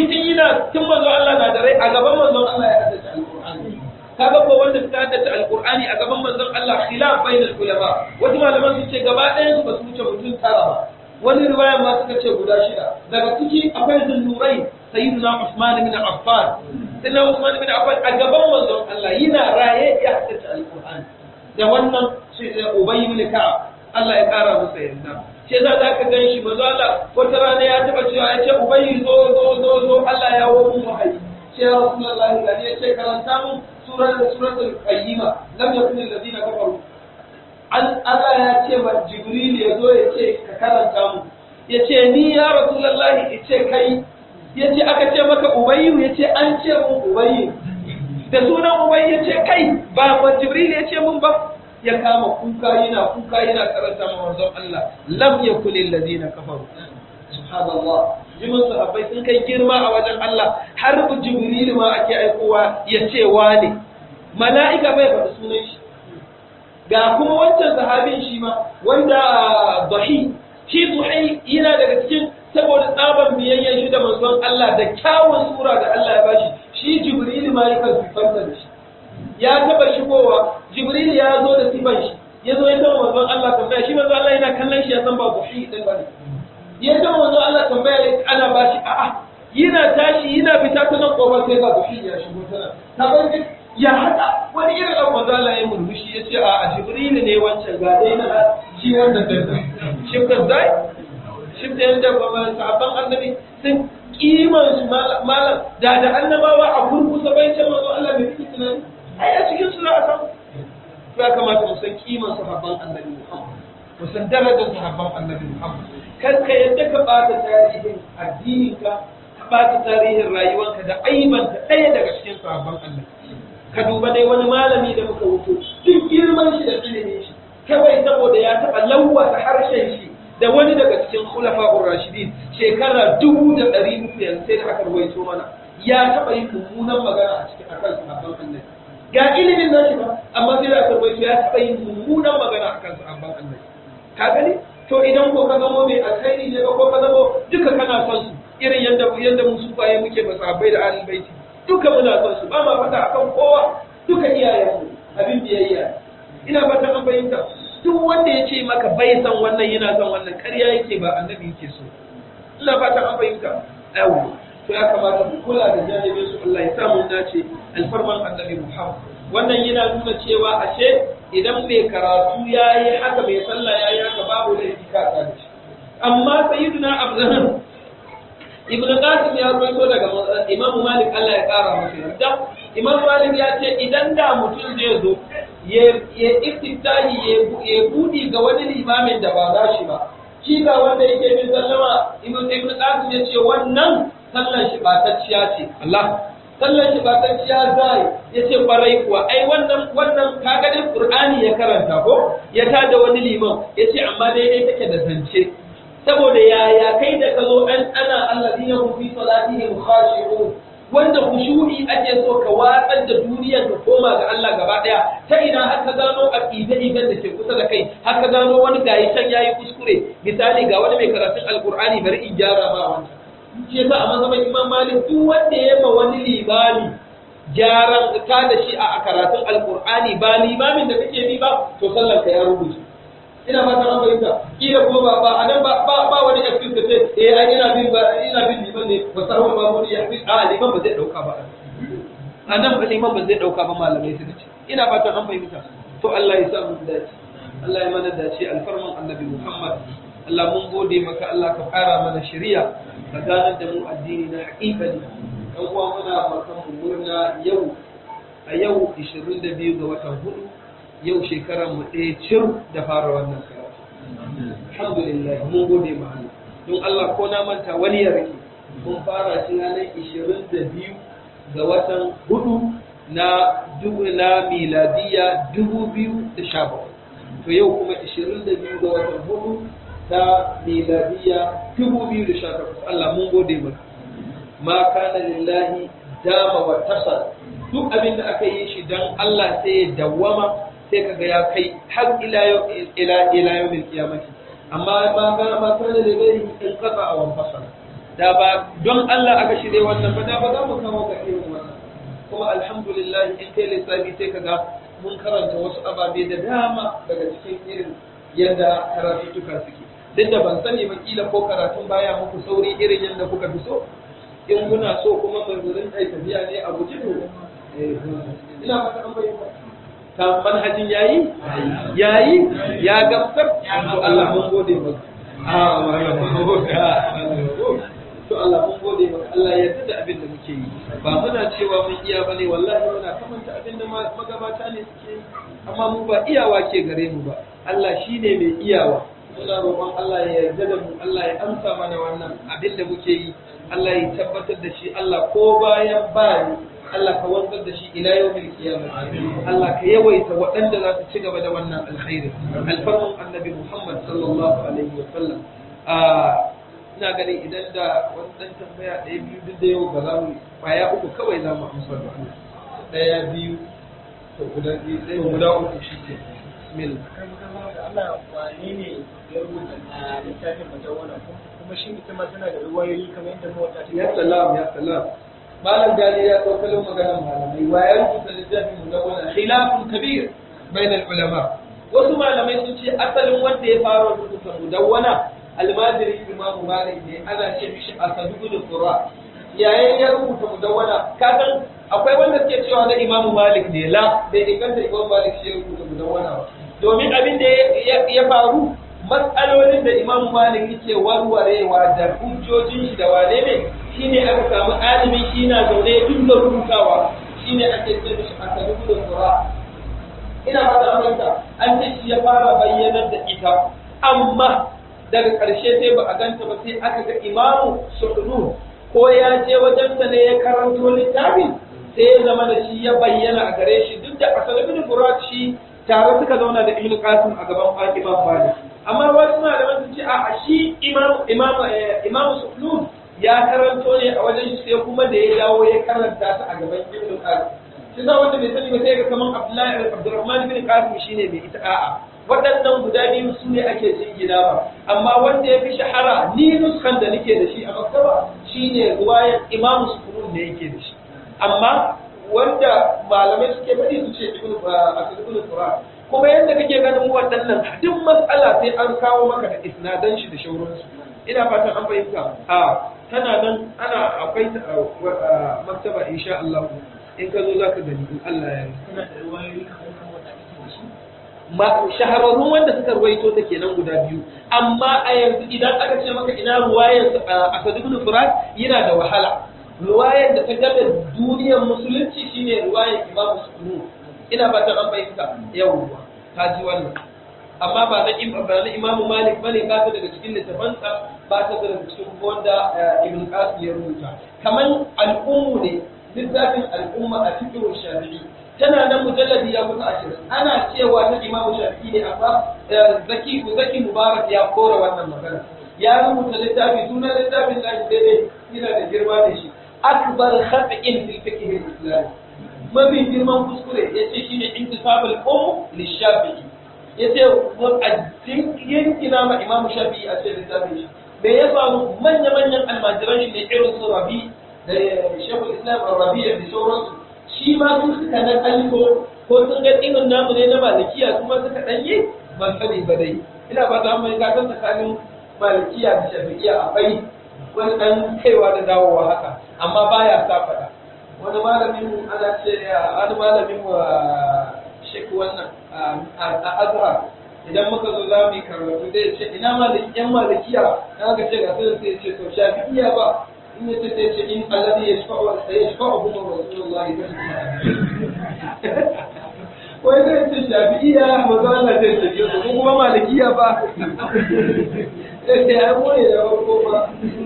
tun manzon Allah na da rai, a gaban manzon Allah ya haddace alqur'ani. kaga ko wanda suka haddace alqur'ani a gaban manzon Allah khilaf bainal ulama, wasu malaman su ce gaba ɗayan su ba su wuce mutum tara ba, wani riwaya ma suka ce guda 6. daga ciki akwai zullurai sayyidina Usman ibn Affan. Sayyidina Usman ibn Affan a gaban manzon Allah yana raye ya haddace alqur'ani, da wannan shi Ubay ibn Ka'ab Allah ya kara masa yarda. Ce za ka gan shi manzo Allah wata rana ya taba cewa ya ce Ubay zo Allah ya wo mu wahayi. Ce ya Rasulullahi da ya ce karanta mu suratul qayyima lam yakun alladhina kafaru. Allah ya ce wa Jibril ya zo ya ce ka karanta mu, ya ce ni ya Rasulullahi ya ce kai, ya ce aka ce maka Ubayyu, ya ce an ce mun Ubayyu da sunan Ubayyu, ya ce kai ba Jibril ya ce mun ba, ya kama kuka yana karanta ma manzon Allah lam yakul alladhina kafaru. Subhanallah, jimin sahabbai sun kai girma a wajen Allah, har Jibril ma ake aikowa ya ce wane, mala'ika bai faɗi sunan shi. Ga kuma wancan sahabin shi ma wanda Dahi, shi Dahi yana daga cikin, saboda tsaban biyayyen shi da manzon Allah da kyawun sura da Allah ya bashi, shi Jibril ma yakan sifanta da shi. Ya taba shigowa, Jibril ya zo da sifan shi, ya zo ya zama manzon Allah tambaya, shi manzon Allah yana kallon shi ya san ba Dahi din bane. Ya zama manzon Allah tambaya ana bashi, a'a yana tashi yana fita ta nan kofa sai ga Dahi ya shigo tana. Ta bar ya hada wani irin abu manzo Allah ya murmushi ya ce a Jibril ne wancan ga dai na shi wanda da shi ka dai shi da yanda ba sahabban annabi sun kiman su malam da annabawa a kurkusa bai ce manzo Allah bai fi tunani ai a cikin su za a san. Ya kamata mu san kiman sahabban annabi Muhammad, mu san darajar sahabban annabi Muhammad. Kar ka yadda ka bata tarihin addininka, ka bata tarihin rayuwarka da aibanta ɗaya daga cikin sahabban annabi. Ka duba dai wani malami da muka wuto, duk girman shi da ilimin shi, kawai saboda ya taɓa lawwata harshen shi da wani daga cikin khulafa'ur rashidin shekara 1300 yanzu sai da aka ruwaito mana, ya taɓa yin mummunan magana a cikin akan sahabban annabi. ga ilimin nashi ba amma sai aka bai ya taɓa yin mummunan magana akan sahabban annabi ka gani to idan ko ka zamo mai alkhairi ne ko ka zamo duka kana son su irin yanda mu sufaye muke ba sahabbai da ahlul baiti duka muna son su ba ma fata akan kowa duka iyayenmu abin biyayya ina fata an bayyana duk wanda ya ce maka bai san wannan yana son wannan ƙarya yake ba annabi yake so ina fata an bayyana yawo to ya kamata mu kula da janibin su Allah ya sa mu dace alfarman annabi Muhammad wannan yana nuna cewa ashe idan mai karatu yayi haka mai sallah yayi haka babu da ikaka da shi amma sayyidina Abdullah ibn Qasim ya rawaito daga Imam Malik Allah ya kara masa yarda Imam Malik ya ce idan da mutum zai zo ya istiftahi ya budi ga wani limamin da ba za shi ba shi ga wanda yake bin sallama ibn Qasim ya ce wannan sallan shi batacciya ce Allah sallan shi batacciya zai ya ce kwarai kuwa ai wannan kaga dai Qur'ani ya karanta ko ya tada wani liman ya ce amma daidai take da zance saboda yaya kai da ka zo ana alladina hum fi salatihim khashi'un wanda khushu'i ake so ka watsar da duniyar ka koma ga Allah gaba daya ta ina har ka gano aqida da ke kusa da kai har ka gano wani gayi can yayi kuskure misali ga wani mai karatun alqur'ani bari in gyara ma wannan shi yasa a mazhabin Imam Malik duk wanda ya ma wani limami gyaran ka da shi a karatun alqur'ani ba limamin da kake bi ba to sallar ka ya rubuce ina fata an bayyana kila ko ba anan ba wani excuse da ce ai ina bin liman ne ba sarwa ba mu ya bi liman ba zai dauka ba anan ba liman ba zai dauka ba malamai su ce ina fata an bayyana to Allah ya sa mu dace Allah ya mana dace alfarman annabi Muhammad Allah mun gode maka Allah ka fara mana shari'a ka ganar da mu addini na haƙiƙani dan uwa muna farkon murna yau a yau 22 ga watan 4 yau shekarar mu ɗaya cir da fara wannan karatu alhamdulillah mun gode ma Allah don Allah ko na manta wani ya rike mun fara shi ranar 22 ga watan 4 na miladiya 2017 to yau kuma 22 ga watan 4 ta miladiya 2018 Allah mun gode maka ma kana lillahi dama wa tasal duk abin da aka yi shi dan Allah sai ya dawwama sai kaga ya kai har ila yawmin qiyamati amma ma kana lillahi in qata aw fasala da ba don Allah aka shirye wannan ba da ba za mu kawo ga irin wannan kuma alhamdulillah in kai lissafi sai kaga mun karanta wasu ababe da dama daga cikin irin yadda karatutuka suke duk da ban sani ba kila ko karatun baya muku sauri irin yadda kuka fi so in kuna so kuma manzurin kai tafiya ne a guje to ina fata an bayyana ta manhajin yayi ya gamsar to Allah mun gode maka to Allah mun gode maka Allah ya yarda da abin da muke yi ba muna cewa mun iya bane wallahi muna kamanta abin da magabata ne suke yi amma mu ba iyawa ke gare mu ba Allah shine mai iyawa muna roƙon Allah ya yarda da mu Allah ya amsa mana wannan abin da muke yi Allah ya tabbatar da shi Allah ko bayan bani Allah ka wanzar da shi ila yawmil qiyamah Allah ka yawaita waɗanda za su ci gaba da wannan alkhairi alfarman annabi Muhammad sallallahu alaihi wa sallam ina ganin idan da wannan tambaya ɗaya biyu duk da yau ba za mu kwaya uku kawai za mu amsa da ɗaya biyu to guda uku shi ke bismillah Allah wane ne ya rubuta littafin mutawwana kuma shi ita ma tana da ruwayoyi kamar yadda mu wata ya salam malam gali ya tsokalo maganar malamai wa ya rubuta littafin mutawwana khilafun kabir bainal ulama wasu malamai sun ce asalin wanda ya fara rubuta mudawwana almajiri imamu malik ne ana ce mishi asadul qura yayin ya rubuta mudawwana kasan akwai wanda suke cewa na imamu malik ne la bai inganta imamu malik shi ya rubuta mudawwana ba domin abin da ya faru matsalolin da imamu malik yake warwarewa da hujjojin shi da wane ne shine aka samu alimi shi na zaune duk da rubutawa shine ake ce mishi asadul qura ina ba da amanta an ce shi ya fara bayyanar da ita amma daga ƙarshe sai ba a ganta ba sai aka ga imamu su'ud ko ya je wajensa ne ya karanto littafin sai ya zama da shi ya bayyana a gare shi duk da asal ibn furat shi tare suka zauna da ibn qasim a gaban imam malik amma wasu malaman sun ce a shi imam su'ud ya karanto ne a wajen shi sai kuma da ya dawo ya karanta ta a gaban ibn qasim shi za wanda bai sani ba sai ga kaman Abdurrahman bin Qasim shine mai ita a'a waɗannan guda biyu su ne ake jingina ba amma wanda ya fi shahara ni nuskan da nake da shi a maktaba shine ruwayar Imam Sukun ne yake da shi amma wanda malamai suke faɗi su ce ibn Qur'an kuma yadda kake ganin waɗannan duk matsala sai an kawo maka da isnadan shi da shauransu ina fatan an fahimta tana nan ana akwai maktaba insha Allah in ka zo zaka gani in Allah ya yi shahararrun wanda suka ruwaito ta kenan guda biyu amma a yanzu idan aka ce maka ina ruwayar Asad ibn Furat yana da wahala ruwayar da ta gaba duniyar musulunci shine ruwayar Imam Sukunu ina fatan an fahimta yawwa ta ji wannan amma ba na Imam Malik bane ba ta daga cikin littafansa ba ta daga cikin wanda Ibn Qasim ya rubuta kaman al'ummu ne littafin al'umma a cikin Shafi'i tana nan mujalladi ya kusa 20 ana cewa ta Imam Shafi'i ne amma Zaki Mubarak ya kora wannan magana ya rubuta littafi sunan littafin da daidai yana da girma da shi akbar khata'in fil fiqh al-islami mafi girman kuskure yace shine intisabul lish-Shafi'i yace yankina ma Imam Shafi'i a cikin littafin shi me ya faru manya-manyan almajiran shi ne irin su Rabi da Sheikhul Islam Rabi da sauransu shi ma sun suka nan aliko ko sun ga irin namu ne na malikiya kuma suka danye ban sani ba dai ina ba za mu yi gasar tsakanin malikiya da shafi'iya akwai wani dan kaiwa da dawowa haka amma baya sa fada wani malamin ana ce wani malamin wa Sheikh wannan a Azhar idan muka zo za mu yi karatu zai ce ina yan malikiya na ga ce ga sai ce to shafi'iya ba in yace sai ce in alladhi yashfa'u rasulullahi wai zai ce shafi'iya maza Allah zai ce ko kuma malikiya ba sai ya more da farko ba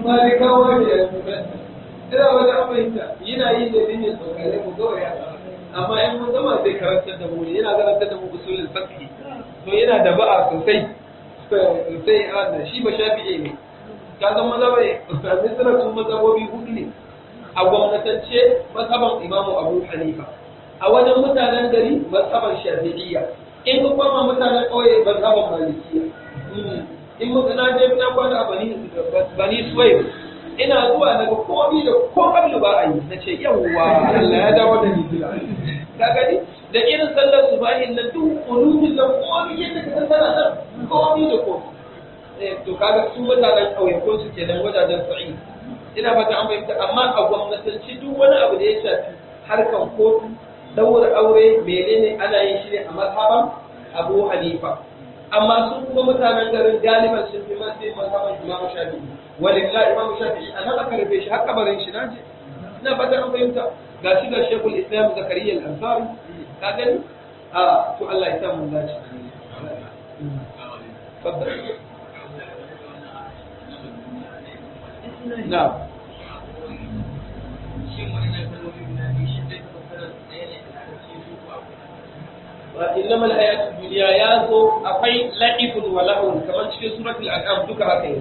malikawa ne ina wata aminta yana yi da dinne tsokare mu kawai amma in mun zama zai karantar da mu ne yana karantar da mu usulul fiqh to yana da ba'a sosai shi ba shafi'i ne ka san mazhabai misra sun mazhabobi hudu ne a gwamnatance mazhaban imamu Abu Hanifa a wajen mutanen gari mazhaban Shafi'iyya in ka koma mutanen ƙauye mazhaban Malikiyya in muka na je na kwana bani Suwaib ina zuwa daga komi da ko kallu ba a yi na ce yawwa Allah ya dawo da ni gida ka gani da irin sallar subahin na duk ulumul da komi yadda ka san sana komi da komi to kaga su mutanen ƙauye ko su kenan wajajen sa'i ina fata an fahimta amma a gwamnatanci duk wani abu da ya shafi harkan kotu daura aure menene ana yin shi ne a mazhaban Abu Hanifa amma su kuma mutanen garin galiban sun fi mazhaban Imam Shafi'i walillahi Imam Shafi'i anan aka rufe shi har kabarin shi naje ina fata an fahimta ga shi ga Sheikhul Islam Zakariya Al-Ansari ka gani to Allah ya sa mun dace tabbata نعم وإنما الحياة الدنيا يازو أقوي لعب ولهو كمان في سورة الأنعام دوكا هكذا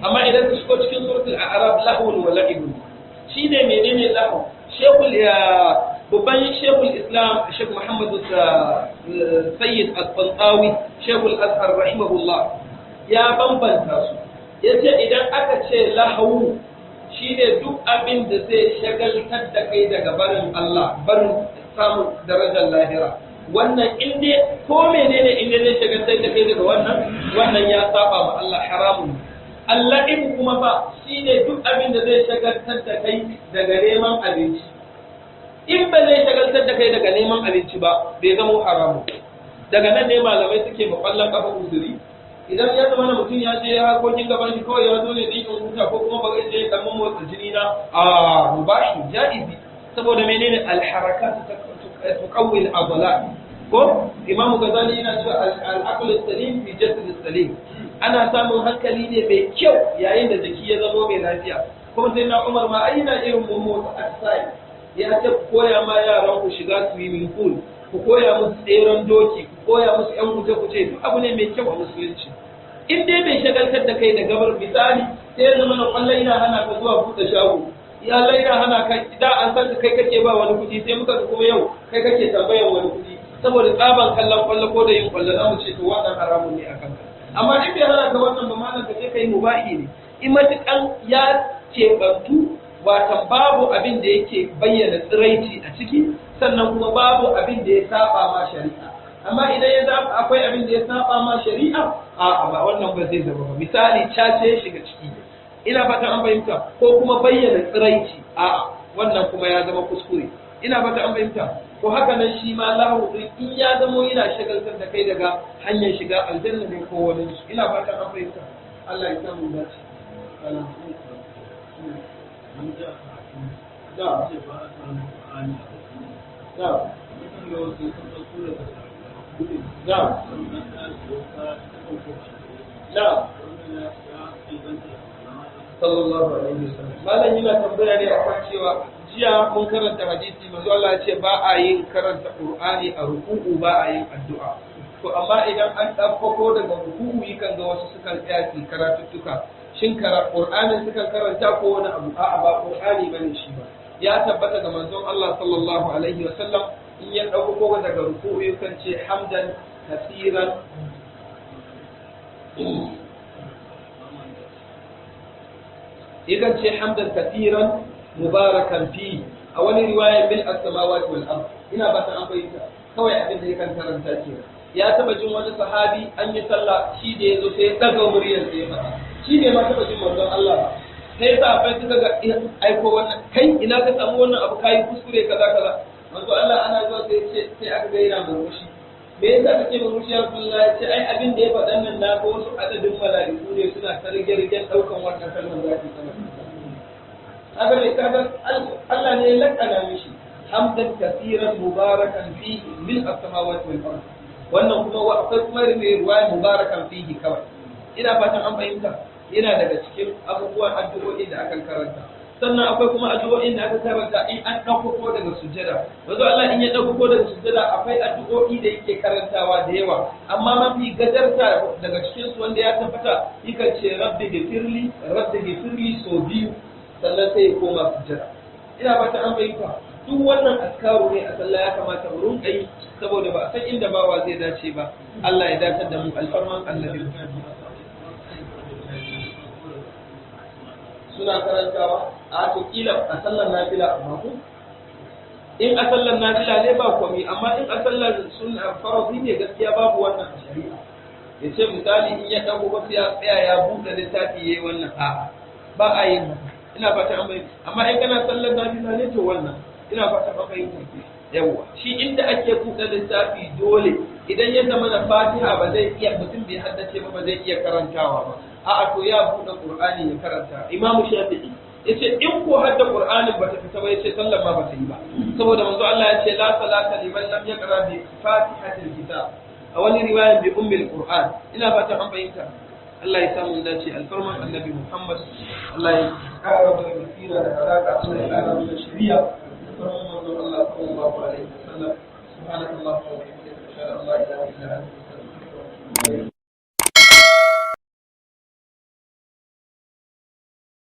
أما إذا تشكو في سورة الأعراف لهو ولعب شيء منين لهو babban shekul islam shek muhammadu sayyid al-tantawi shekul azhar rahimahullah ya bambanta su yace idan aka ce lahu shine duk abin da zai shagaltar da kai daga barin Allah barin samun darajar lahira wannan inda ko menene inda zai shagaltar da kai daga wannan ya saba ma Allah haramun Allah in kuma fa shine duk abin da zai shagaltar da kai daga neman abinci in ba zai shagaltar da kai daga neman abinci ba bai zama haramu daga nan ne malamai suke makwallon kafa uzuri idan ya zama mutum ya je harkokin gaban shi kawai ya zo ne din huta ko kuma ba zai je dan motsa jini na mubahi jaizi saboda menene al-harakat tuqawwi al-adlat ko imamu Ghazali yana cewa al-aql as-salim fi jasad as-salim ana samun hankali ne mai kyau yayin da jiki ya zama mai lafiya kuma sai na Umar ma ai na irin motsa asai ya ce koya ma yaran ku shiga swimming pool ku koya musu tseren doki ku koya musu yan guje-guje duk abu ne mai kyau a musulunci in dai bai shagaltar da kai da gabar misali sai ya zama na kwallon yana hana ka zuwa buɗe shago ya laina hana kai da an san kai kake ba wani kuɗi sai muka kuma yau kai kake tambayan wani kuɗi saboda tsaban kallon kwallo ko da yin kwallo za mu ce to wannan haramun ne a kanka amma in bai hana ka wannan ba malam ka je kai mubahi ne in matukan ya keɓantu watan babu abin da yake bayyana tsiraici a ciki sannan kuma babu abin da ya saba ma shari'a amma idan ya zama akwai abin da ya saba ma shari'a a ba wannan ba zai zama ba misali cace ya shiga ciki ina fatan an fahimta ko kuma bayyana tsiraici a wannan kuma ya zama kuskure ina fatan an fahimta ko haka nan shi ma lahu din in ya zamo yana shagaltar da kai daga hanyar shiga aljanna ne ko wani ina fatan an fahimta Allah ya samu dace sallallahu alaihi wasallam malam yana tambaya ne akan cewa jiya mun karanta hadisi manzo Allah ya ce ba a yin karanta Qur'ani a ruku'u ba a yin addu'a to amma idan an ɗaukako daga ruku'u yakan ga wasu sukan tsaya su karatuttuka shin Qur'anin sukan karanta ko wani abu a'a ba Qur'ani bane shi ba ya tabbata ga manzon Allah sallallahu alaihi wasallam in ya ɗaukako daga ruku'u yakan ce hamdan kasiran yakan ce hamdan kasiran mubarakan fi a wani riwaya bil as-samawati wal ard ina ba ta an bayyana kawai abin da yakan karanta ke ya taba jin wani sahabi an yi sallah shi da yazo sai ya daga muryar sai ya fada shi ne ma taba jin manzon Allah sai sahabbai suka ga aiko wannan kai ina ka samu wannan abu kai kuskure kaza kaza manzo Allah ana zuwa sai aka ga yana murmushi me yasa kake murmushi ya Rasulullah ya ce ai abin da ya faɗan nan na ga wasu adadin mala'iku ne suna targe-rigen daukan wannan kalmar zaki sama haka ne kaga Allah ne ya lakana mishi hamdan kaseeran mubarakan fihi min as-samawati wal ard wannan kuma akwai kuma riwaya mubarakan fihi kawai ina fatan an fahimta yana daga cikin abubuwan addu'o'i da aka karanta sannan akwai kuma addu'o'in da aka karanta in an ɗaukako daga sujjada wato Allah in ya ɗaukako daga sujjada akwai addu'o'i da yake karantawa da yawa amma mafi gajarta daga cikin su wanda ya tabbata yakan ce rabbi gifirli so biyu sannan sai ya koma sujjada ina fata an fahimta duk wannan askaru ne a sallah ya kamata mu rinka yi saboda ba a san inda bawa zai dace ba Allah ya dace da mu alfarman annabi suna karantawa a to kila a sallar nafila amma ku in a sallar nafila ne ba komai amma in a sallar sunna farzi ne gaskiya babu wannan shari'a yace misali in ya dago ba ya tsaya ya buɗe littafi yayi wannan a'a ba a yin ina fata an bai amma in kana sallar nafila ne to wannan ina fata ba kai take yawa shi inda ake buɗe littafi dole idan ya zama na Fatiha ba zai iya mutum bai haddace ba zai iya karantawa ba a'a to ya buɗe Qur'ani ya karanta Imam Shafi'i yace in ko hadda Qur'anin bata fita ba yace sallar ma bata yi ba saboda manzo Allah yace la salata liman lam yaqra bi Fatihatil kitab a wani riwaya bi ummil Qur'an ina fata an fahimta Allah ya samu dace alfarman annabi Muhammad Allah ya kara da basira da alaka Allah ya kara da shari'a alfarman manzo Allah sallallahu alaihi wasallam subhanallahi wa bihamdihi ashhadu an la ilaha illa anta